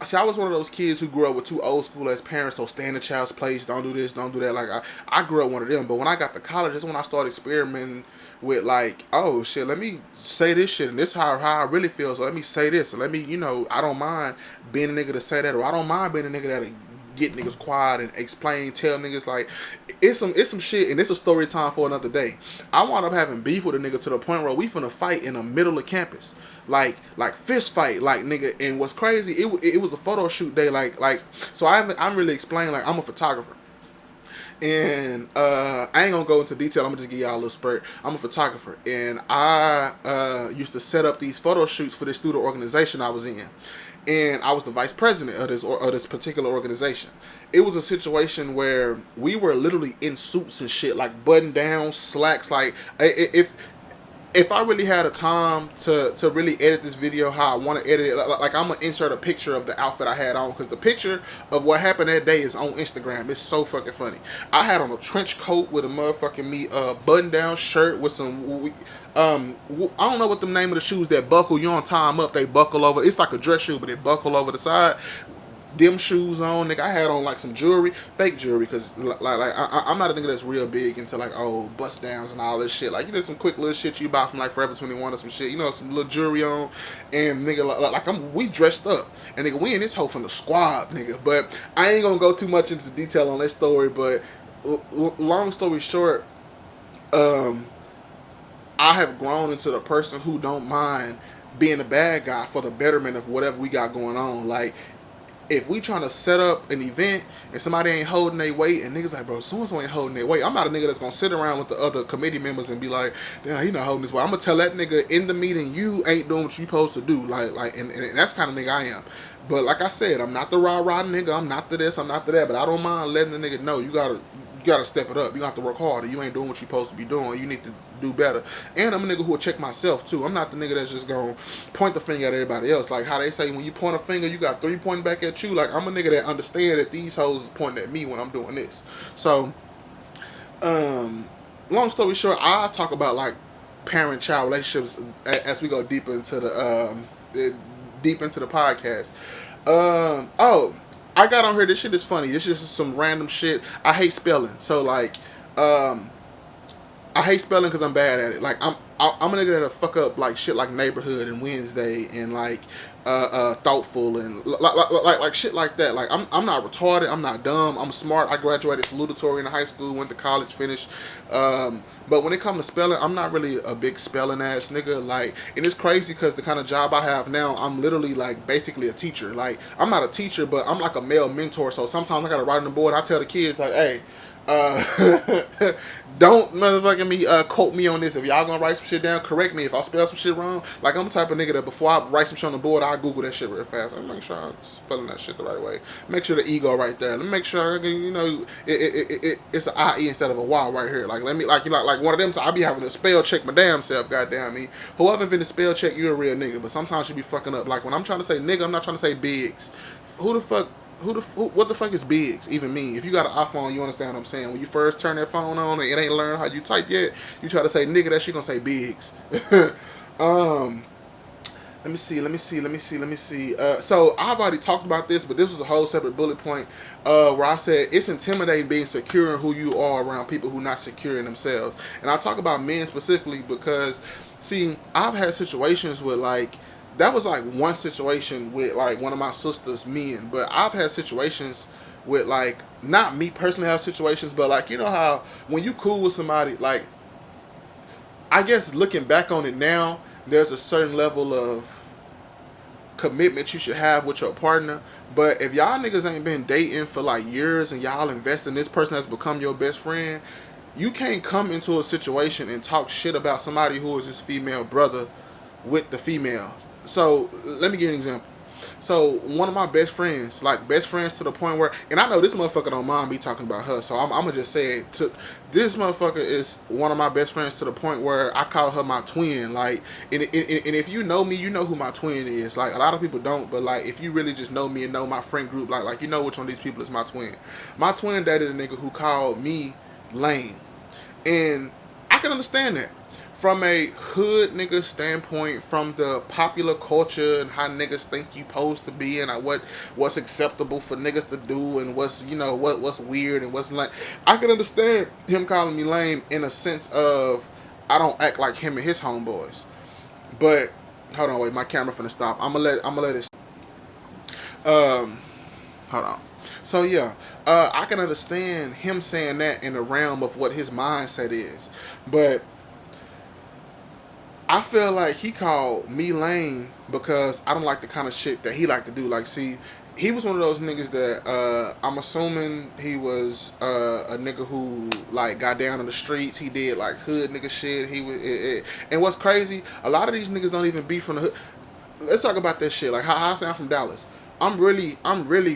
see, I was one of those kids who grew up with two old school ass parents, so stay in the child's place, don't do this, don't do that. Like, I grew up one of them, but when I got to college, that's when I started experimenting with, like, oh, shit, let me say this shit, and this is how I really feel, so let me say this, and let me, you know, I don't mind being a nigga to say that, or I don't mind being a nigga that'll get niggas quiet and explain, tell niggas, like, it's some shit, and it's a story time for another day. I wound up having beef with a nigga to the point where we finna fight in the middle of campus. Like fist fight, like nigga. And what's crazy, it was a photo shoot day, like so I'm really explaining, like, I'm a photographer, and I ain't gonna go into detail. I'm gonna just give y'all a little spurt. I'm a photographer, and I used to set up these photo shoots for this student organization I was in, and I was the vice president of this particular organization. It was a situation where we were literally in suits and shit, like button down, slacks. Like, if I really had a time to really edit this video how I want to edit it, like I'm gonna insert a picture of the outfit I had on, because the picture of what happened that day is on Instagram. It's so fucking funny. I had on a trench coat with a motherfucking button down shirt with some I don't know what the name of the shoes that buckle. You don't tie them up, they buckle over. It's like a dress shoe, but they buckle over the side. Them shoes on, nigga. I had on like some jewelry, fake jewelry, because I'm not a nigga that's real big into like, oh, bust downs and all this shit. Like, you know, some quick little shit you buy from like Forever 21 or some shit, you know, some little jewelry on, and nigga, we dressed up, and nigga, we in this hoe from the squad, nigga. But I ain't gonna go too much into detail on that story. But long story short, I have grown into the person who don't mind being a bad guy for the betterment of whatever we got going on. Like, if we trying to set up an event and somebody ain't holding their weight, and niggas like, bro, so-and-so ain't holding their weight, I'm not a nigga that's gonna sit around with the other committee members and be like, damn, he not holding this weight. I'm gonna tell that nigga in the meeting, you ain't doing what you supposed to do. And that's the kind of nigga I am. But like I said, I'm not the rah-rah nigga, I'm not the this, I'm not the that, but I don't mind letting the nigga know you gotta step it up. You got to work harder. You ain't doing what you supposed to be doing. You need to do better. And I'm a nigga who will check myself too. I'm not the nigga that's just gonna point the finger at everybody else. Like how they say, when you point a finger, you got three pointing back at you. Like, I'm a nigga that understand that these hoes is pointing at me when I'm doing this. So, long story short, I talk about like parent-child relationships as we go deeper into the podcast. I got on here. This shit is funny. This is some random shit. I hate spelling. So like, I hate spelling because I'm bad at it. Like, I'm a nigga that'll fuck up like shit like neighborhood and Wednesday and like thoughtful and like shit like that. Like, I'm not retarded. I'm not dumb. I'm smart. I graduated salutatorian in high school. Went to college. Finished. But when it comes to spelling, I'm not really a big spelling ass nigga. Like, and it's crazy because the kind of job I have now, I'm literally like basically a teacher. Like, I'm not a teacher, but I'm like a male mentor. So sometimes I gotta write on the board. I tell the kids like, hey, don't motherfucking me quote me on this. If y'all gonna write some shit down, correct me if I spell some shit wrong. Like, I'm the type of nigga that before I write some shit on the board, I Google that shit real fast. I'm make sure I'm spelling that shit the right way. Make sure the ego right there. Let me make sure I can, you know, it's an IE instead of a Y right here. Like, let me like one of them. I be having to spell check my damn self. Goddamn me. Whoever invented spell check, you a real nigga. But sometimes you be fucking up. Like, when I'm trying to say nigga, I'm not trying to say bigs. What the fuck is bigs even mean? If you got an iPhone, you understand what I'm saying. When you first turn that phone on and it ain't learned how you type yet, you try to say nigga, that shit gonna say bigs. Let me see. So I've already talked about this, but this was a whole separate bullet point where I said it's intimidating being secure in who you are around people who not secure in themselves. And I talk about men specifically because, see, I've had situations with like, that was like one situation with like one of my sister's men, but I've had situations with like, not me personally have situations, but like, you know how when you cool with somebody, like, I guess looking back on it now, there's a certain level of commitment you should have with your partner. But if y'all niggas ain't been dating for like years and y'all invest in this person that's become your best friend, you can't come into a situation and talk shit about somebody who is his female brother with the female. So let me give you an example. So one of my best friends, like best friends to the point where, and I know this motherfucker don't mind me talking about her, so I'm gonna just say it. This motherfucker is one of my best friends to the point where I call her my twin. Like, and if you know me, you know who my twin is. Like a lot of people don't, but like if you really just know me and know my friend group, like you know which one of these people is my twin. My twin dated a nigga who called me lame, and I can understand that from a hood nigga standpoint, from the popular culture and how niggas think you supposed to be, and what's acceptable for niggas to do, and what's what's weird and what's like. I can understand him calling me lame in a sense of I don't act like him and his homeboys. But hold on, wait, my camera finna stop. I'm gonna let it. Hold on. So yeah, I can understand him saying that in the realm of what his mindset is, but I feel like he called me lame because I don't like the kind of shit that he like to do. Like, see, he was one of those niggas that I'm assuming he was a nigga who like got down in the streets. He did like hood nigga shit. He was, and what's crazy, a lot of these niggas don't even be from the hood. Let's talk about that shit. Like how I sound from Dallas. I'm really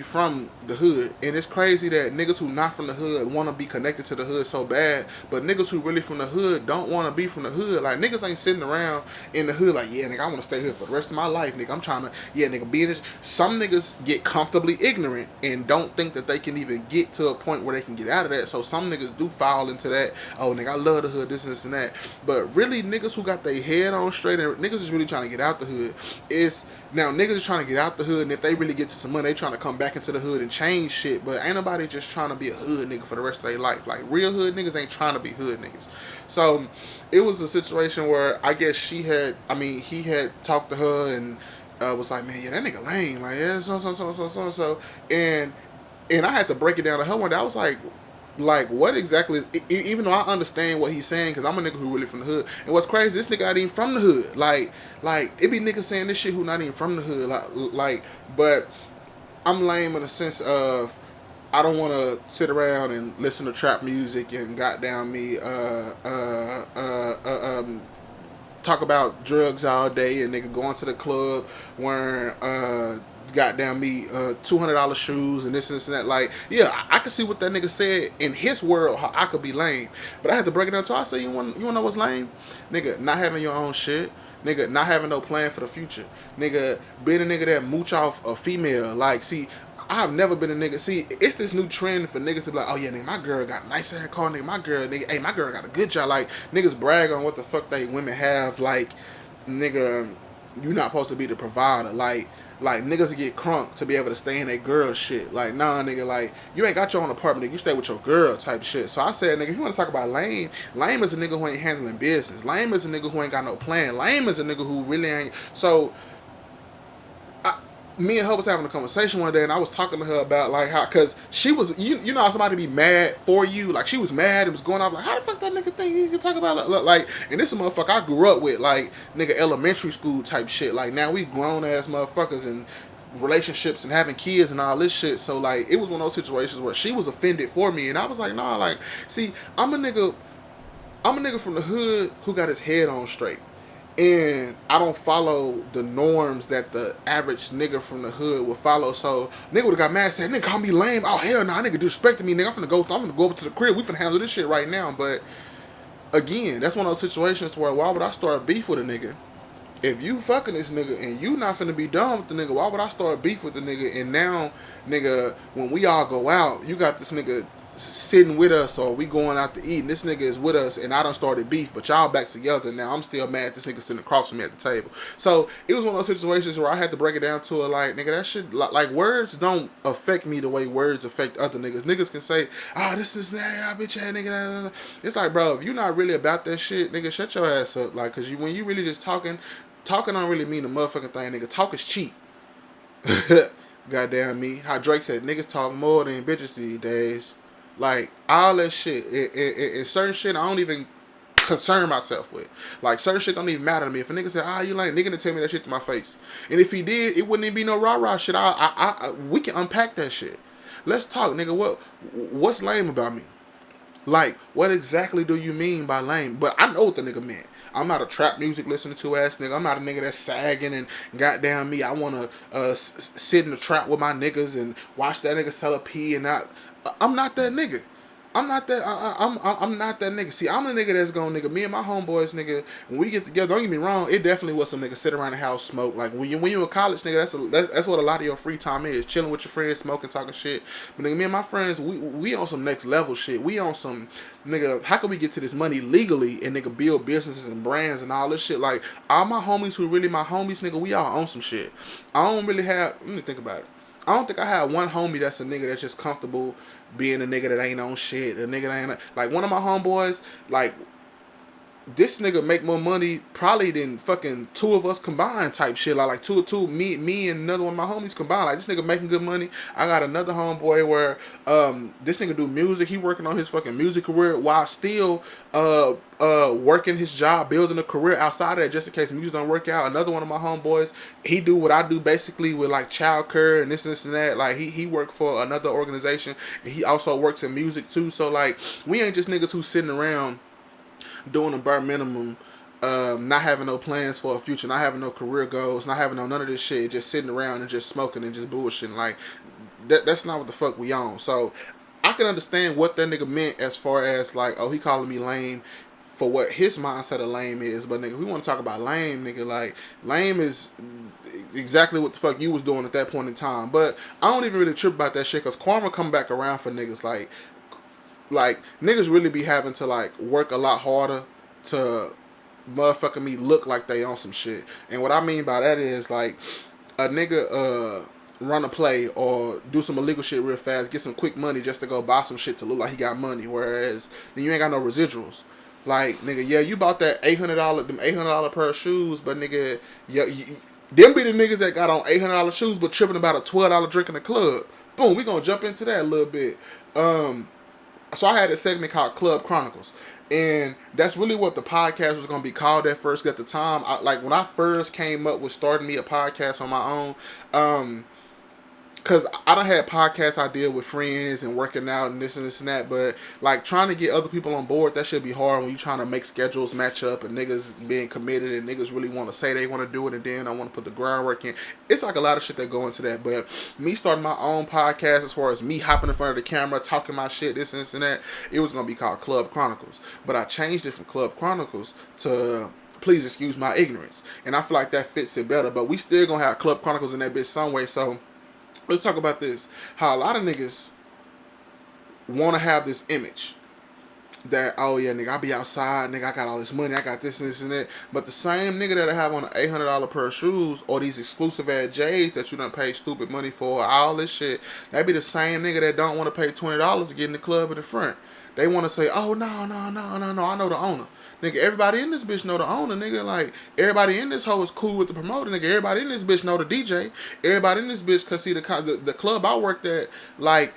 from the hood, and it's crazy that niggas who not from the hood want to be connected to the hood so bad, but niggas who really from the hood don't want to be from the hood. Like niggas ain't sitting around in the hood like, yeah, nigga, I want to stay here for the rest of my life, nigga. I'm trying to, yeah, nigga, be in this. Some niggas get comfortably ignorant and don't think that they can even get to a point where they can get out of that. So some niggas do fall into that. Oh, nigga, I love the hood, this and that. But really, niggas who got their head on straight and niggas is really trying to get out the hood. Now niggas is trying to get out the hood, and if they really get to some money, they trying to come back into the hood and change shit. But ain't nobody just trying to be a hood nigga for the rest of their life. Like real hood niggas ain't trying to be hood niggas. So it was a situation where I guess he had talked to her and was like, man, yeah, that nigga lame. Like, yeah, so. And I had to break it down to her one day. I was like, what exactly is, even though I understand what he's saying, because I'm a nigga who really from the hood. And what's crazy, this nigga not even from the hood. Like it be niggas saying this shit who not even from the hood. But I'm lame in the sense of I don't want to sit around and listen to trap music and goddamn me talk about drugs all day and nigga going to the club wearing goddamn me $200 shoes and this and that. Like, yeah, I can see what that nigga said in his world, how I could be lame. But I had to break it down to I say, you wanna know what's lame? Nigga, not having your own shit. Nigga, not having no plan for the future. Nigga, being a nigga that mooch off a female. Like, see, I have never been a nigga. See, it's this new trend for niggas to be like, oh yeah, nigga, my girl got a nice ass car, nigga. My girl, nigga, hey, my girl got a good job. Like, niggas brag on what the fuck they women have. Like, nigga, you not supposed to be the provider. Like niggas get crunk to be able to stay in their girl shit. Like, nah, nigga, like, you ain't got your own apartment, nigga. You stay with your girl type shit. So I said, nigga, if you want to talk about lame is a nigga who ain't handling business. Lame is a nigga who ain't got no plan. Lame is a nigga who really ain't. So me and her was having a conversation one day, and I was talking to her about like how, cause she was, you know how somebody be mad for you, like she was mad and was going off like, how the fuck that nigga think you can talk about like, and this is a motherfucker I grew up with, like nigga elementary school type shit. Like now we grown ass motherfuckers and relationships and having kids and all this shit. So like it was one of those situations where she was offended for me, and I was like, nah, like, see, I'm a nigga from the hood who got his head on straight. And I don't follow the norms that the average nigga from the hood would follow. So nigga would've got mad and said, nigga call me lame. Oh hell nah, nigga disrespecting me, nigga. I'm finna go over to the crib. We finna handle this shit right now. But again, that's one of those situations where why would I start beef with a nigga? If you fucking this nigga and you not finna be done with the nigga, why would I start beef with the nigga? And now, nigga, when we all go out, you got this nigga sitting with us, or we going out to eat, and this nigga is with us, and I done started beef, but y'all back together. Now I'm still mad at this nigga sitting across from me at the table. So it was one of those situations where I had to break it down to her, like, nigga, that shit, like words don't affect me the way words affect other niggas. Niggas can say, oh, this is that, bitch ass nigga. It's like, bro, if you not really about that shit, nigga, shut your ass up. Like, cause when you really just talking don't really mean the motherfucking thing, nigga. Talk is cheap. Goddamn me. How Drake said, niggas talk more than bitches these days. Like, all that shit. It certain shit, I don't even concern myself with. Like, certain shit don't even matter to me. If a nigga say, you lame, nigga didn't tell me that shit to my face. And if he did, it wouldn't even be no rah-rah shit. We can unpack that shit. Let's talk, nigga. What's lame about me? Like, what exactly do you mean by lame? But I know what the nigga meant. I'm not a trap music listening to ass nigga. I'm not a nigga that's sagging and goddamn me. I want to sit in the trap with my niggas and watch that nigga sell a pee and not. I'm not that nigga. I'm not that. I'm not that nigga. See, I'm the nigga that's gonna nigga. Me and my homeboys, nigga. When we get together, don't get me wrong. It definitely was some nigga sit around the house smoke. Like when you in college, nigga. That's what a lot of your free time is. Chilling with your friends, smoking, talking shit. But nigga, me and my friends, we on some next level shit. We on some nigga. How can we get to this money legally and nigga build businesses and brands and all this shit? Like all my homies who really my homies, nigga. We all on some shit. I don't really have. Let me think about it. I don't think I have one homie that's a nigga that's just comfortable being a nigga that ain't on shit. A nigga that ain't like one of my homeboys. Like this nigga make more money probably than fucking two of us combined type shit. Like two, me and another one of my homies combined. Like this nigga making good money. I got another homeboy where this nigga do music. He working on his fucking music career while still working his job, building a career outside of that just in case music don't work out. Another one of my homeboys, he do what I do basically with like child care and this and that. Like he worked for another organization and he also works in music too. So like we ain't just niggas who sitting around doing a bare minimum, not having no plans for a future, not having no career goals, not having no none of this shit, just sitting around and just smoking and just bullshitting. Like that's not what the fuck we on. So I can understand what that nigga meant as far as like, he calling me lame for what his mindset of lame is. But nigga, we want to talk about lame, nigga. Like lame is exactly what the fuck you was doing at that point in time. But I don't even really trip about that shit because karma come back around for niggas. Like niggas really be having to like work a lot harder to motherfucking me look like they on some shit. And what I mean by that is like a nigga run a play or do some illegal shit real fast, get some quick money just to go buy some shit to look like he got money, whereas then you ain't got no residuals. Like nigga, yeah, you bought that $800 pair of shoes, but nigga, yeah, them be the niggas that got on $800 shoes but tripping about a $12 drink in the club. Boom, we gonna jump into that a little bit. So I had a segment called Club Chronicles. And that's really what the podcast was going to be called at first. At the time, when I first came up with starting me a podcast on my own, because I done had podcast idea with friends and working out and this and that, but like trying to get other people on board, that should be hard when you trying to make schedules match up and niggas being committed and niggas really want to say they want to do it and then I want to put the groundwork in. It's like a lot of shit that go into that. But me starting my own podcast, as far as me hopping in front of the camera, talking my shit, this and that, it was going to be called Club Chronicles. But I changed it from Club Chronicles to Please Excuse My Ignorance. And I feel like that fits it better. But we still going to have Club Chronicles in that bitch some way. So let's talk about this. How a lot of niggas want to have this image that, oh yeah, nigga, I be outside, nigga, I got all this money, I got this and this and that. But the same nigga that I have on an $800 pair of shoes or these exclusive ass J's that you done pay stupid money for, all this shit, that be the same nigga that don't want to pay $20 to get in the club in the front. They want to say, oh, no, I know the owner. Nigga, everybody in this bitch know the owner, nigga. Like, everybody in this hoe is cool with the promoter, nigga. Everybody in this bitch know the DJ. Everybody in this bitch, cause see, the club I worked at, like,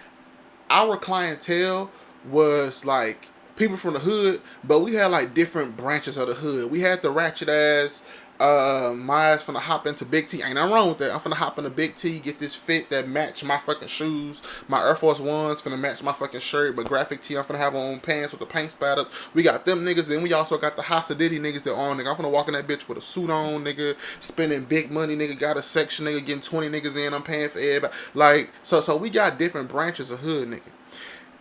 our clientele was, like, people from the hood, but we had, like, different branches of the hood. We had the ratchet ass, my ass finna hop into Big T. Ain't nothing wrong with that. I'm finna hop into Big T, get this fit that match my fucking shoes. My Air Force Ones finna match my fucking shirt, but graphic tee, I'm finna have on pants with the paint spatters. We got them niggas, then we also got the Hasadiddy niggas that on, nigga. I'm finna walk in that bitch with a suit on, nigga, spending big money, nigga, got a section, nigga, getting 20 niggas in, I'm paying for everybody. Like, so we got different branches of hood, nigga.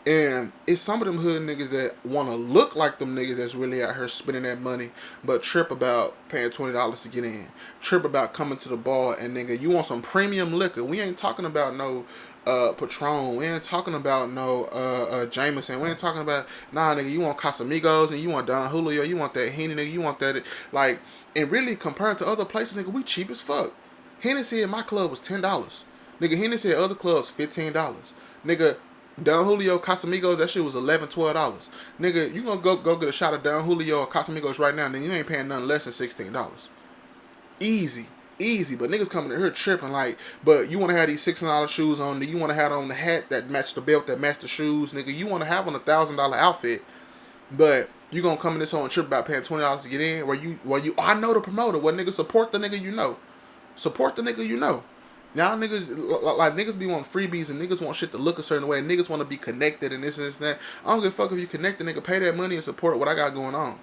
And it's some of them hood niggas that want to look like them niggas that's really out here spending that money, but trip about paying $20 to get in. Trip about coming to the bar and nigga, you want some premium liquor. We ain't talking about no Patron. We ain't talking about no Jameson. We ain't talking about, nah, nigga, you want Casamigos and you want Don Julio. You want that Henny, nigga. You want that, like, and really compared to other places, nigga, we cheap as fuck. Hennessy in my club was $10. Nigga, Hennessy at other clubs, $15. Nigga, Don Julio, Casamigos, that shit was $11, $12. Nigga, you gonna go get a shot of Don Julio or Casamigos right now, nigga, you ain't paying nothing less than $16. Easy. But niggas coming in here tripping like, but you want to have these $600 shoes on, you want to have on the hat that match the belt, that match the shoes, nigga, you want to have on $1,000 outfit, but You gonna come in this hole and trip about paying $20 to get in? I know the promoter. Well, nigga, support the nigga you know. Support the nigga you know. Y'all niggas, like niggas be wanting freebies and niggas want shit to look a certain way and niggas want to be connected and this and that. I don't give a fuck if you connected, nigga. Pay that money and support what I got going on.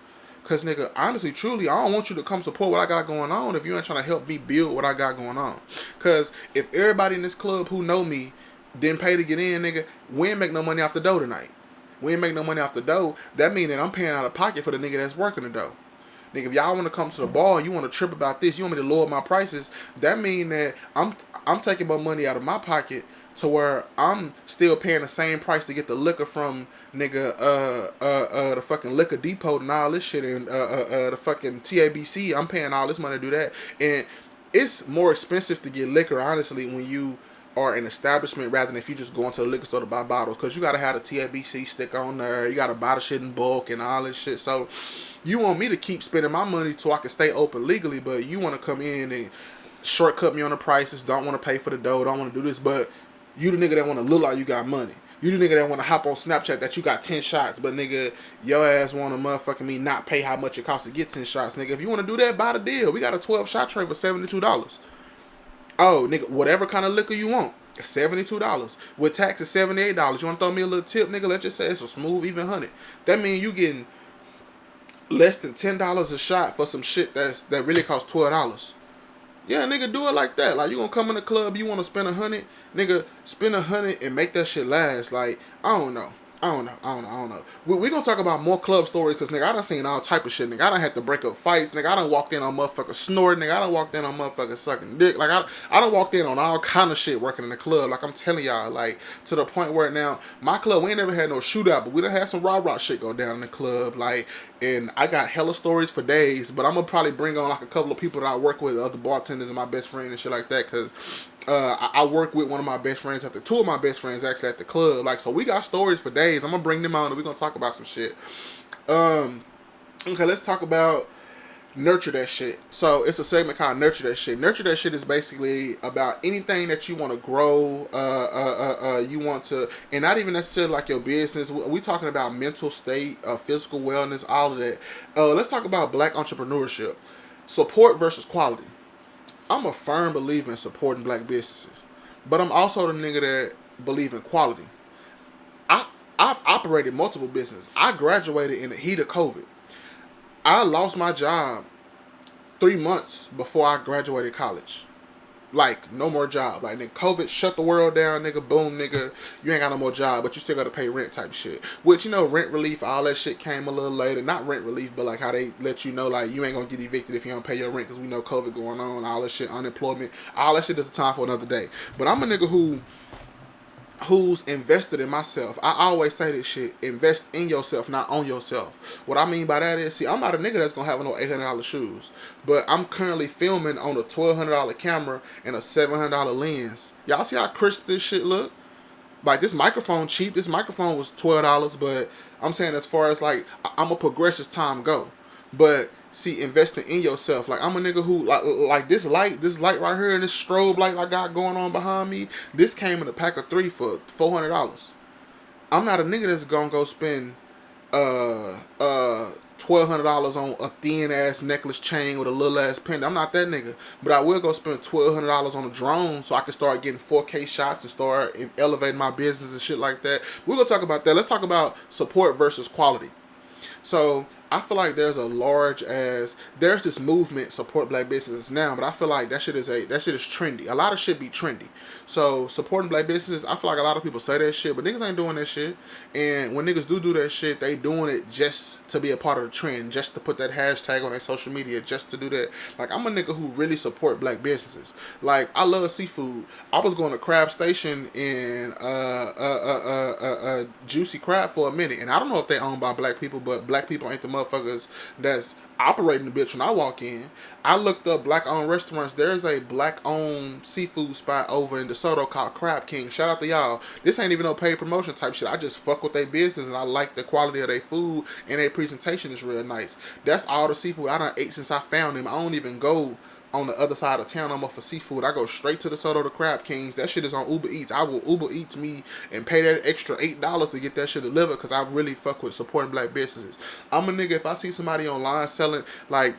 Cause nigga, honestly, truly, I don't want you to come support what I got going on if you ain't trying to help me build what I got going on. Cause if everybody in this club who know me didn't pay to get in, nigga, we ain't make no money off the dough tonight. We ain't make no money off the dough. That mean that I'm paying out of pocket for the nigga that's working the dough. Nigga, if y'all want to come to the bar and you want to trip about this, you want me to lower my prices, that mean that I'm taking my money out of my pocket to where I'm still paying the same price to get the liquor from nigga the fucking liquor depot and all this shit and the fucking TABC. I'm paying all this money to do that. And it's more expensive to get liquor, honestly, when you are an establishment rather than if you just go into the liquor store to buy bottles, because you gotta have the TABC stick on there, you gotta buy the shit in bulk and all this shit. So you want me to keep spending my money so I can stay open legally, but you want to come in and shortcut me on the prices, don't want to pay for the dough, don't want to do this, but you the nigga that want to look like you got money. You the nigga that want to hop on Snapchat that you got 10 shots, but nigga, your ass want to motherfucking me not pay how much it costs to get 10 shots. Nigga, if you want to do that, buy the deal. We got a 12-shot tray for $72. Oh, nigga, whatever kind of liquor you want, $72. With tax, it's $78. You want to throw me a little tip, nigga? Let's just say it's a smooth, even 100. That means you getting less than $10 a shot for some shit that really costs $12. Yeah, nigga, do it like that. Like, you gonna come in the club, you want to spend 100, nigga, spend 100 and make that shit last. Like, I don't know. We gonna talk about more club stories, because, nigga, I done seen all type of shit. Nigga, I done had to break up fights. Nigga, I done walked in on motherfuckers snorting. Nigga, I done walked in on motherfuckers sucking dick. Like, I done walked in on all kind of shit working in the club. Like, I'm telling y'all, like, to the point where now, my club, we ain't never had no shootout, but we done had some rah-rah shit go down in the club. Like, and I got hella stories for days, but I'm gonna probably bring on, like, a couple of people that I work with, other bartenders and my best friend and shit like that, because I work with one of my best friends two of my best friends actually at the club. Like, so we got stories for days. I'm gonna bring them on and we're gonna talk about some shit. Okay, let's talk about Nurture That Shit. So it's a segment called Nurture That Shit. Nurture That Shit is basically about anything that you want to grow, you want to, and not even necessarily like your business. We talking about mental state, physical wellness, all of that. Let's talk about black entrepreneurship. Support versus quality. I'm a firm believer in supporting black businesses, but I'm also the nigga that believe in quality. I've operated multiple businesses. I graduated in the heat of COVID. I lost my job 3 months before I graduated college. Like, no more job. Like, nigga, COVID shut the world down, nigga. Boom, nigga. You ain't got no more job, but you still got to pay rent type shit. Which, you know, rent relief, all that shit came a little later. Not rent relief, but like how they let you know, like, you ain't going to get evicted if you don't pay your rent, because we know COVID going on, all that shit, unemployment. All that shit is a time for another day. But I'm a nigga who's invested in myself. I always say this shit: invest in yourself, not on yourself. What I mean by that is, see, I'm not a nigga that's gonna have no $800 shoes, but I'm currently filming on a $1,200 camera and a $700 lens. Y'all see how crisp this shit look? Like, this microphone cheap. This microphone was $12, but I'm saying, as far as, like, I'm a progress as time go. But see, investing in yourself. Like, I'm a nigga who, like this light right here and this strobe light I got going on behind me, this came in a pack of 3 for $400. I'm not a nigga that's gonna go spend $1,200 on a thin ass necklace chain with a little ass pendant. I'm not that nigga, but I will go spend $1,200 on a drone so I can start getting 4K shots and start elevating my business and shit like that. We're gonna talk about that. Let's talk about support versus quality. So I feel like there's this movement, support black businesses now, but I feel like that shit is trendy. A lot of shit be trendy. So supporting black businesses, I feel like a lot of people say that shit, but niggas ain't doing that shit. And when niggas do that shit, they doing it just to be a part of the trend, just to put that hashtag on their social media, just to do that. Like, I'm a nigga who really support black businesses. Like, I love seafood. I was going to Crab Station in Juicy Crab for a minute, and I don't know if they owned by black people, but black people ain't the motherfuckers that's operating the bitch when I walk in. I looked up black owned restaurants. There's a black owned seafood spot over in DeSoto called Crab King. Shout out to y'all. This ain't even no paid promotion type shit. I just fuck with their business and I like the quality of their food, and their presentation is real nice. That's all the seafood I done ate since I found them. I don't even go on the other side of town, I'm up for seafood. I go straight to the Soto the Crab Kings. That shit is on Uber Eats. I will Uber Eats me and pay that extra $8 to get that shit delivered because I really fuck with supporting black businesses. I'm a nigga, if I see somebody online selling, like,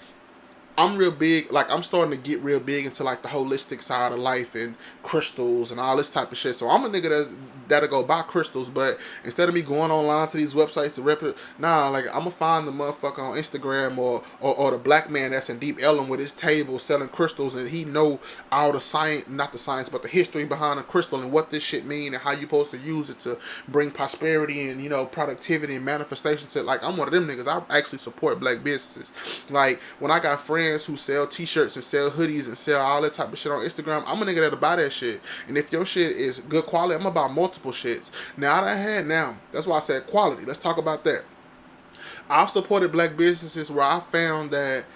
I'm real big, like I'm starting to get real big into like the holistic side of life and crystals and all this type of shit. So I'm a nigga that'll go buy crystals, but instead of me going online to these websites to rep it, nah, like I'm gonna find the motherfucker on Instagram or the black man that's in Deep Ellum with his table selling crystals, and he know all the science, not the science, but the history behind a crystal and what this shit mean and how you supposed to use it to bring prosperity and, you know, productivity and manifestation to, like, I'm one of them niggas. I actually support black businesses. Like, when I got friends who sell t-shirts and sell hoodies and sell all that type of shit on Instagram, I'm a nigga that'll buy that shit. And if your shit is good quality, I'm gonna buy multiple shits. That's why I said quality. Let's talk about that. I've supported black businesses where I found that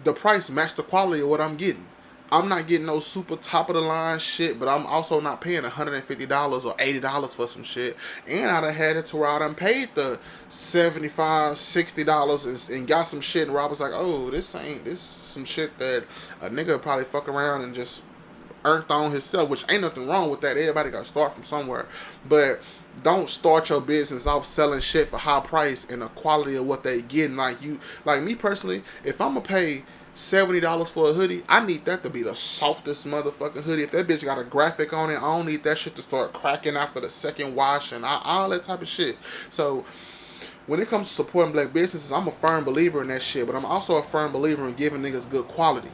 the price matched the quality of what I'm getting. I'm not getting no super top of the line shit, but I'm also not paying $150 or $80 for some shit. And I done had it to where I done paid the $75, $60 and got some shit where I was like, oh, this some shit that a nigga probably fuck around and just earned on himself, which ain't nothing wrong with that. Everybody got to start from somewhere. But don't start your business off selling shit for high price and the quality of what they getting. Like me personally, if I'm gonna pay $70 for a hoodie, I need that to be the softest motherfucking hoodie. If that bitch got a graphic on it, I don't need that shit to start cracking after the second wash and all that type of shit. So when it comes to supporting black businesses, I'm a firm believer in that shit, but I'm also a firm believer in giving niggas good quality.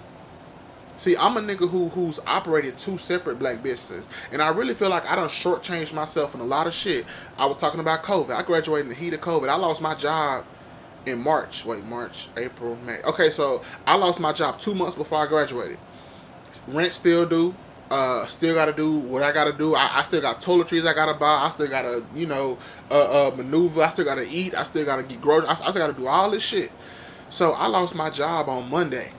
See, I'm a nigga who's operated two separate black businesses, and I really feel like I done shortchanged myself in a lot of shit. I was talking about COVID. I graduated in the heat of COVID. I lost my job in March, April, May. Okay, so I lost my job 2 months before I graduated. Rent still due. Still gotta do what I gotta do. I still got toiletries I gotta buy. I still gotta, maneuver. I still gotta eat. I still gotta get groceries. I still gotta do all this shit. So I lost my job on Monday.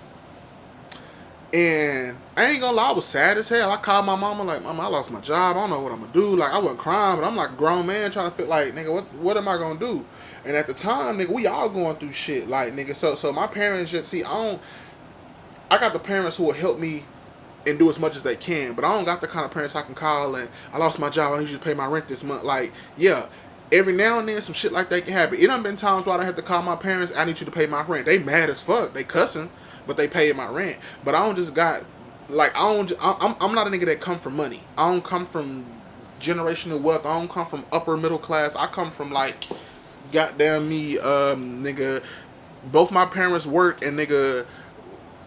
And I ain't gonna lie, I was sad as hell. I called my mama like, Mama, I lost my job. I don't know what I'm gonna do. Like, I wasn't crying, but I'm like a grown man trying to feel like, nigga, what am I gonna do? And at the time, nigga, we all going through shit. Like, nigga, so my parents just, I got the parents who will help me and do as much as they can, but I don't got the kind of parents I can call and I lost my job, I need you to pay my rent this month. Like, yeah, every now and then some shit like that can happen. It done been times where I done had to call my parents, I need you to pay my rent. They mad as fuck. They cussing, but they pay my rent. But I don't just got, like, I'm not a nigga that come from money. I don't come from generational wealth. I don't come from upper middle class. I come from, like, goddamn me, nigga, both my parents work, and nigga,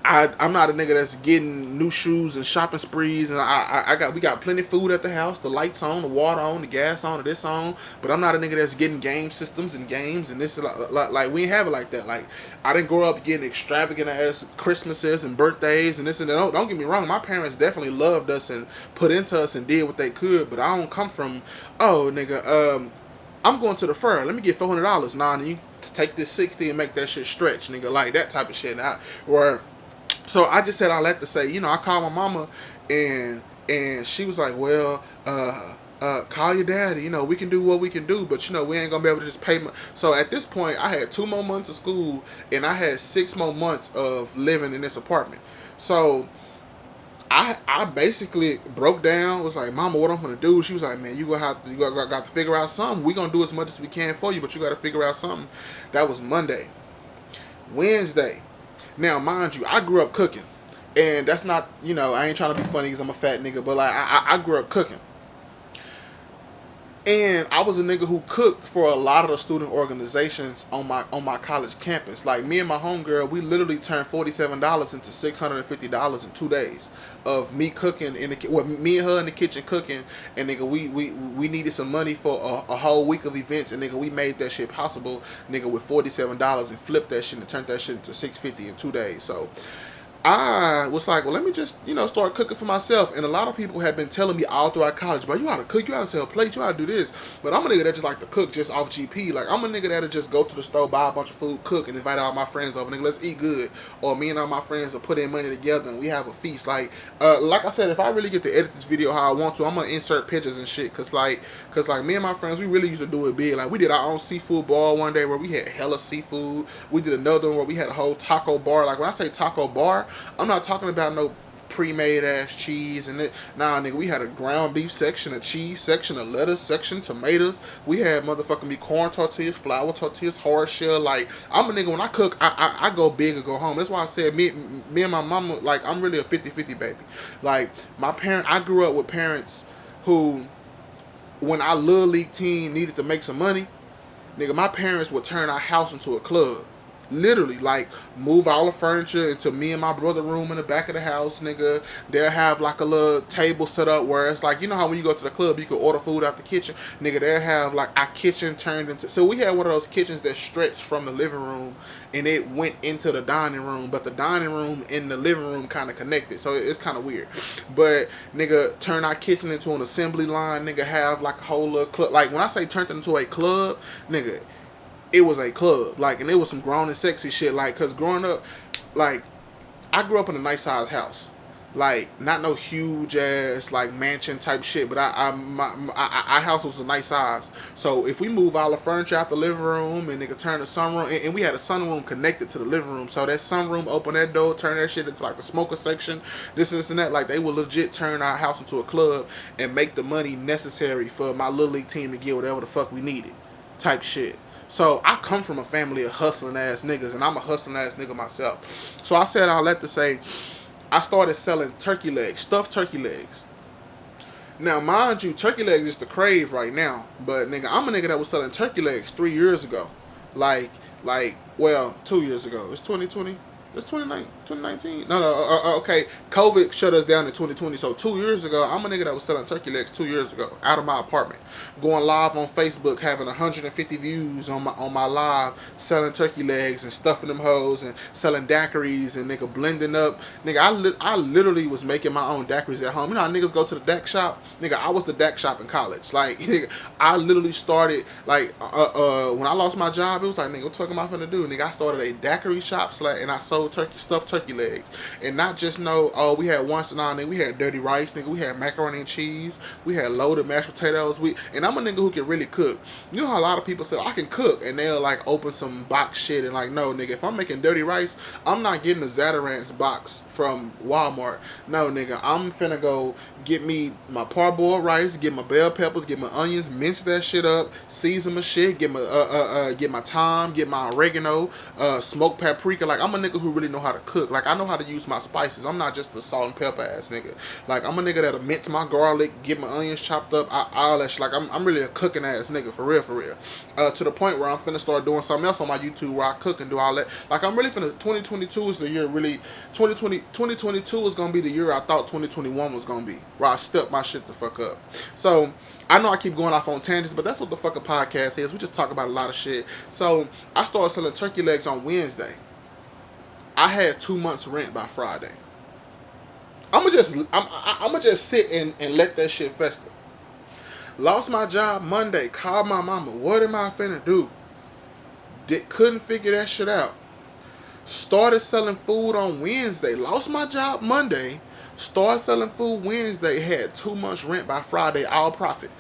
I'm not a nigga that's getting new shoes and shopping sprees, and we got plenty of food at the house, the lights on, the water on, the gas on, this on, but I'm not a nigga that's getting game systems and games and this, like we ain't have it like that. Like, I didn't grow up getting extravagant ass Christmases and birthdays and this and that. Don't get me wrong, my parents definitely loved us and put into us and did what they could, but I don't come from, oh nigga, I'm going to the fair, let me get $400. Nah, and you take this 60 and make that shit stretch, nigga, like that type of shit. So I just said all that to say, I called my mama and she was like, well, call your daddy, we can do what we can do, but we ain't gonna be able to just pay my. So at this point, I had 2 more months of school and I had 6 more months of living in this apartment. So I basically broke down, was like, Mama, what I'm gonna do? She was like, man, you got to figure out something. We gonna do as much as we can for you, but you got to figure out something. That was Monday. Wednesday. Now, mind you, I grew up cooking, and that's not, I ain't trying to be funny because I'm a fat nigga, but like I grew up cooking, and I was a nigga who cooked for a lot of the student organizations on my college campus. Like, me and my homegirl, we literally turned $47 into $650 in 2 days of me cooking me and her in the kitchen cooking, and nigga, we needed some money for a whole week of events, and nigga, we made that shit possible, nigga, with $47 and flipped that shit and turned that shit into $650 in 2 days. So I was like, well, let me just, start cooking for myself. And a lot of people have been telling me all throughout college, bro, you ought to cook, you ought to sell plates, you ought to do this. But I'm a nigga that just like to cook just off GP. Like, I'm a nigga that'll just go to the store, buy a bunch of food, cook, and invite all my friends over. Nigga, let's eat good. Or me and all my friends will put in money together and we have a feast. Like I said, if I really get to edit this video how I want to, I'm going to insert pictures and shit. Cause me and my friends, we really used to do it big. Like, we did our own seafood bar one day where we had hella seafood. We did another one where we had a whole taco bar. Like, when I say taco bar, I'm not talking about no pre-made ass cheese and it. Nah, nigga, we had a ground beef section, a cheese section, a lettuce section, tomatoes. We had motherfucking me corn tortillas, flour tortillas, hard shell. Like, I'm a nigga, when I cook, I go big or go home. That's why I said me and my mama, like, I'm really a 50-50 baby. Like, I grew up with parents who, when our little league team needed to make some money, nigga, my parents would turn our house into a club. Literally, like, move all the furniture into me and my brother room in the back of the house, nigga. They'll have like a little table set up where it's like, you know how when you go to the club, you can order food out the kitchen? Nigga, they'll have like our kitchen turned into, so we had one of those kitchens that stretched from the living room and it went into the dining room, but the dining room and the living room kind of connected, so it's kind of weird. But nigga, turn our kitchen into an assembly line, nigga, have like a whole little club. Like, when I say turned it into a club, nigga, it was a club. Like, and it was some grown and sexy shit. Like, cause growing up, like, I grew up in a nice sized house. Like, not no huge ass like mansion type shit, but our house was a nice size. So if we move all the furniture out the living room and they could turn the sunroom, and we had a sunroom connected to the living room, so that sunroom, open that door, turn that shit into like the smoker section, this and that. Like, they would legit turn our house into a club and make the money necessary for my little league team to get whatever the fuck we needed, type shit. So I come from a family of hustling ass niggas, and I'm a hustling ass nigga myself. So I said all that to say, I started selling turkey legs, stuffed turkey legs. Now, mind you, turkey legs is the crave right now, but nigga, I'm a nigga that was selling turkey legs 3 years ago. Well, 2 years ago. It's 2020. It's 2019. No, okay. COVID shut us down in 2020. So 2 years ago, I'm a nigga that was selling turkey legs 2 years ago out of my apartment, going live on Facebook, having 150 views on my live, selling turkey legs and stuffing them hoes and selling daiquiris and nigga blending up. Nigga, I literally was making my own daiquiris at home. You know how niggas go to the DAC shop? Nigga, I was the DAC shop in college. Like, nigga, I literally started like when I lost my job, it was like, nigga, what the fuck am I finna do? Nigga, I started a daiquiri shop and I sold stuffed turkey legs, and not just we had once and all, nigga, we had dirty rice, nigga, we had macaroni and cheese, we had loaded mashed potatoes, and I'm a nigga who can really cook. You know how a lot of people say, I can cook, and they'll like open some box shit and like, no, nigga, if I'm making dirty rice, I'm not getting the Zatarans box from Walmart. No, nigga, I'm finna go get me my parboiled rice, get my bell peppers, get my onions, mince that shit up, season my shit, get my thyme, get my oregano, smoked paprika. Like, I'm a nigga who really know how to cook. Like, I know how to use my spices. I'm not just the salt and pepper ass nigga. Like, I'm a nigga that'll mince my garlic, get my onions chopped up, all that shit. Like, I'm really a cooking ass nigga, for real, for real. To the point where I'm finna start doing something else on my YouTube where I cook and do all that. Like, I'm really finna, 2022 is the year really, 2022 is gonna be the year I thought 2021 was gonna be, where I stepped my shit the fuck up. So, I know I keep going off on tangents, but that's what the fucking podcast is. We just talk about a lot of shit. So, I started selling turkey legs on Wednesday. I had 2 months rent by Friday. I'ma just sit and let that shit fester. Lost my job Monday. Called my mama. What am I finna do? Couldn't figure that shit out. Started selling food on Wednesday. Lost my job Monday. Started selling food Wednesday. Had 2 months rent by Friday. All profit.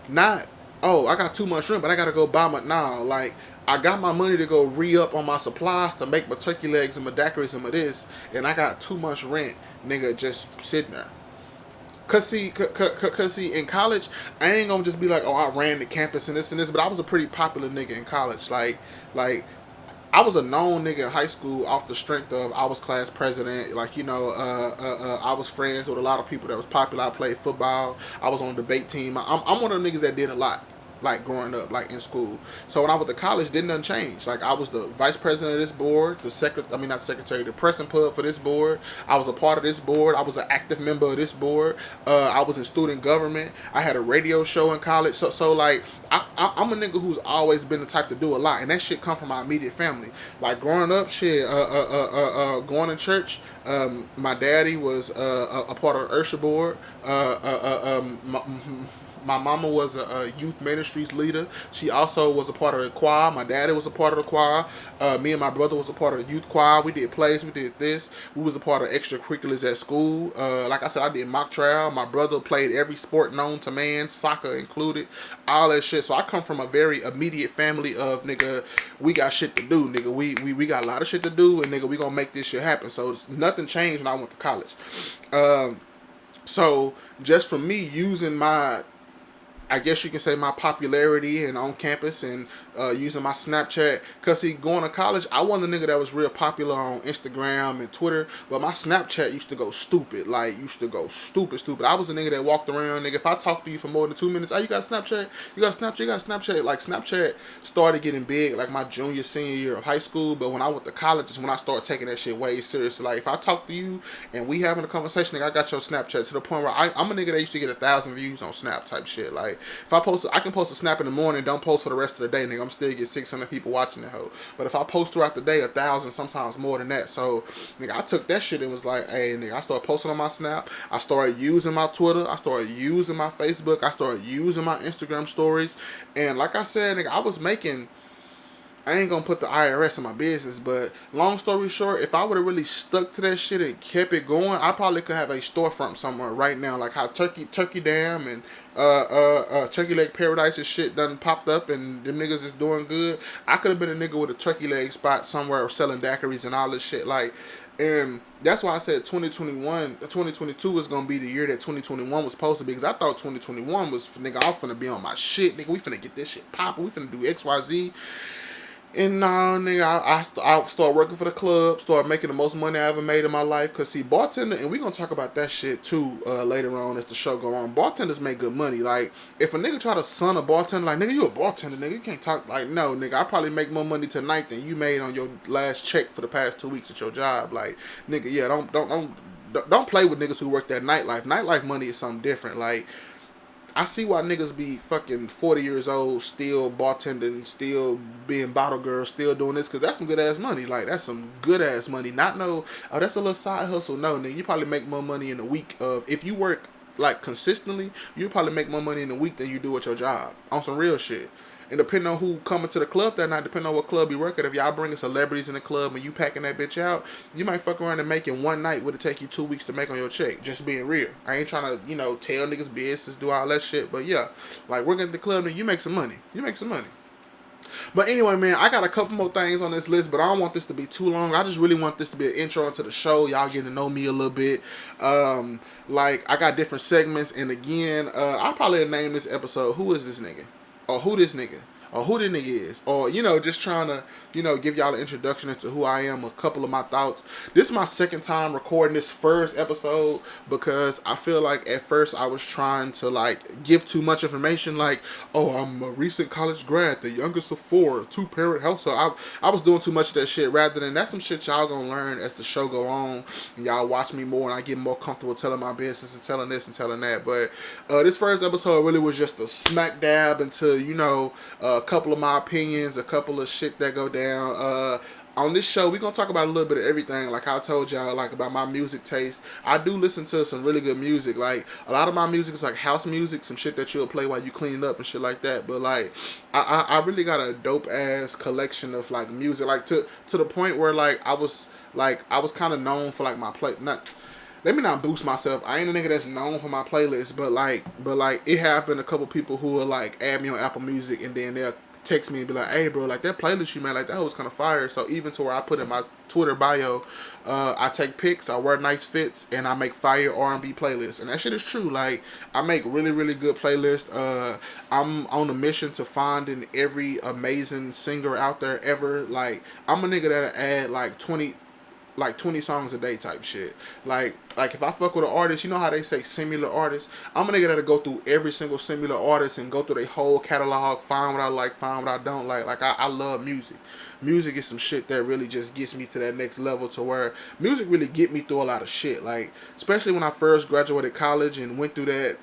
Not, I got 2 months rent, but I gotta go buy my, like, I got my money to go re-up on my supplies to make my turkey legs and my daiquiris and my this, and I got 2 months rent, nigga, just sitting there. Cause see, in college, I ain't gonna just be like, I ran the campus and this, but I was a pretty popular nigga in college. Like, I was a known nigga in high school off the strength of I was class president. Like, I was friends with a lot of people that was popular. I played football. I was on the debate team. I'm one of them niggas that did a lot, like, growing up, like, in school. So when I went to college, didn't nothing change. Like, I was the vice president of this board, the pressing pub for this board. I was a part of this board. I was an active member of this board. I was in student government. I had a radio show in college. So like, I'm a nigga who's always been the type to do a lot, and that shit come from my immediate family. Like, growing up, shit, going to church. My daddy was a part of the Ursha board. my mama was a youth ministries leader. She also was a part of the choir. My daddy was a part of the choir. Me and my brother was a part of the youth choir. We did plays. We did this. We was a part of extracurriculars at school. Like I said, I did mock trial. My brother played every sport known to man, soccer included, all that shit. So I come from a very immediate family of nigga. We got shit to do, nigga. We got a lot of shit to do, and nigga, we gonna make this shit happen. So nothing changed when I went to college. So just for me using my, I guess you can say, my popularity and on campus, and using my Snapchat. Cause see, going to college, I wasn't a nigga that was real popular on Instagram and Twitter, but my Snapchat used to go stupid. Like, used to go stupid. I was a nigga that walked around, nigga. If I talked to you for more than 2 minutes, oh, you got a Snapchat? You got a Snapchat? You got a Snapchat? Like, Snapchat started getting big like my junior, senior year of high school. But when I went to college is when I started taking that shit way seriously. Like, if I talk to you and we having a conversation, nigga, I got your Snapchat, to the point where I'm a nigga that used to get 1,000 views on Snap type shit. Like, if I can post a Snap in the morning, don't post for the rest of the day, nigga, I'm still get 600 people watching the hoe. But if I post throughout the day, 1,000, sometimes more than that. So, nigga, I took that shit and was like, hey, nigga, I started posting on my Snap. I started using my Twitter. I started using my Facebook. I started using my Instagram stories. And like I said, nigga, I ain't gonna put the IRS in my business, but long story short, if I would have really stuck to that shit and kept it going, I probably could have a storefront somewhere right now, like how Turkey Dam and Turkey Leg Paradise and shit done popped up, and them niggas is doing good. I could have been a nigga with a turkey leg spot somewhere selling daiquiris and all this shit, like. And that's why I said 2022 was going to be the year that 2021 was supposed to be. Because I thought 2021 was, nigga, I'm finna be on my shit. Nigga, we finna get this shit popping. We finna do XYZ. And nah, nigga, I started working for the club, started making the most money I ever made in my life. Cause see, bartender, and we gonna talk about that shit too later on as the show go on. Bartenders make good money. Like, if a nigga try to son a bartender, like, nigga, you a bartender, nigga, you can't talk like, no, nigga, I probably make more money tonight than you made on your last check for the past 2 weeks at your job. Like, nigga, yeah, don't play with niggas who work that nightlife. Nightlife money is something different. Like, I see why niggas be fucking 40 years old, still bartending, still being bottle girls, still doing this, because that's some good ass money. Like, that's some good ass money. Not no, oh, that's a little side hustle. No, nigga, you probably make more money in a week of, if you work, like, consistently, you probably make more money in a week than you do at your job. On some real shit. And depending on who coming to the club that night, depending on what club you work at, if y'all bringing celebrities in the club and you packing that bitch out, you might fuck around and make in one night what it take you 2 weeks to make on your check. Just being real. I ain't trying to, tell niggas business, do all that shit. But yeah, like, working at the club, and you make some money. But anyway, man, I got a couple more things on this list, but I don't want this to be too long. I just really want this to be an intro into the show. Y'all getting to know me a little bit. Like, I got different segments, and again, I'll probably name this episode, Who Is This Nigga? Or Who This Nigga? Or who the nigga is, or just trying to give y'all an introduction into who I am, a couple of my thoughts. This is my second time recording this first episode, because I feel like at first I was trying to like give too much information, like, oh, I'm a recent college grad, the youngest of four, 2-parent household. I was doing too much of that shit, rather than that's some shit y'all gonna learn as the show go on and y'all watch me more and I get more comfortable telling my business and telling this and telling that. But this first episode really was just a smack dab into a couple of my opinions, a couple of shit that go down. On this show, we're going to talk about a little bit of everything. Like I told y'all, like, about my music taste. I do listen to some really good music. Like, a lot of my music is like house music, some shit that you'll play while you clean up and shit like that. But, like, I really got a dope-ass collection of, like, music. Like, to the point where, like, I was kind of known for, like, my let me not boost myself. I ain't a nigga that's known for my playlist, but like it have been a couple people who will like add me on Apple Music, and then they'll text me and be like, hey bro, like that playlist you made, like that was kind of fire. So even to where I put in my Twitter bio, I take pics, I wear nice fits, and I make fire R&B playlists. And that shit is true. Like, I make really, really good playlists. I'm on a mission to finding every amazing singer out there ever. Like, I'm a nigga that'll add like 20 songs a day type shit. Like if I fuck with an artist, you know how they say similar artists? I'm a nigga that'll go through every single similar artist and go through their whole catalog, find what I like, find what I don't like. Like, I love music. Music is some shit that really just gets me to that next level, to where music really get me through a lot of shit. Like, especially when I first graduated college and went through that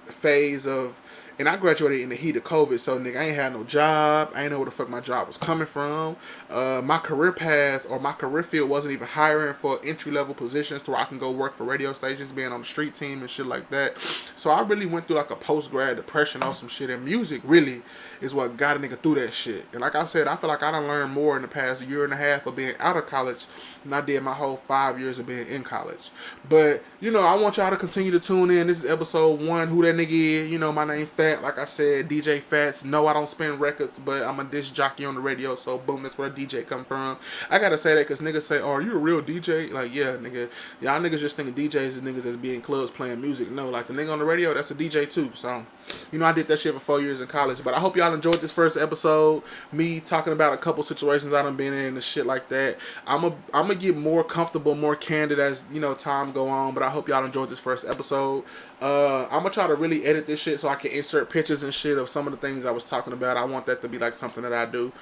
phase of And I graduated in the heat of COVID, so nigga, I ain't had no job. I ain't know where the fuck my job was coming from. My career path or my career field wasn't even hiring for entry level positions to where I can go work for radio stations, being on the street team and shit like that. So I really went through like a post grad depression on some shit, and music really is what got a nigga through that shit. And like I said, I feel like I done learned more in the past year and a half of being out of college than I did my whole 5 years of being in college. But you know, I want y'all to continue to tune in. This is episode 1. Who that nigga is? You know, my name Fat. Like I said, DJ Fats. No, I don't spin records, but I'm a disc jockey on the radio. So boom, that's where the DJ come from. I gotta say that because niggas say, "Oh, are you a real DJ?" Like, yeah, nigga. Y'all niggas just thinking DJs is niggas that's be in clubs playing music. No, like the nigga on the radio, that's a DJ too. So, you know, I did that shit for 4 years in college. But I hope y'all enjoyed this first episode. Me talking about a couple situations I done been in and shit like that. I'm gonna get more comfortable, more candid as, you know, time go on. But I hope y'all enjoyed this first episode. I'm gonna try to really edit this shit so I can insert pictures and shit of some of the things I was talking about. I want that to be like something that I do.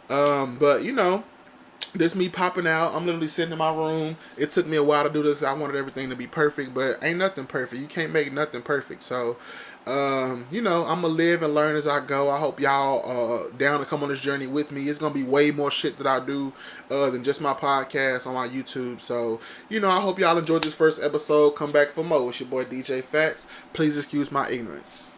But you know, this me popping out. I'm literally sitting in my room. It took me a while to do this. I wanted everything to be perfect, but ain't nothing perfect. You can't make nothing perfect. So, you know, I'm gonna live and learn as I go. I hope y'all down to come on this journey with me. It's gonna be way more shit that I do than just my podcast on my YouTube. So, you know, I hope y'all enjoyed this first episode. Come back for more. It's your boy DJ Fats. Please excuse my ignorance.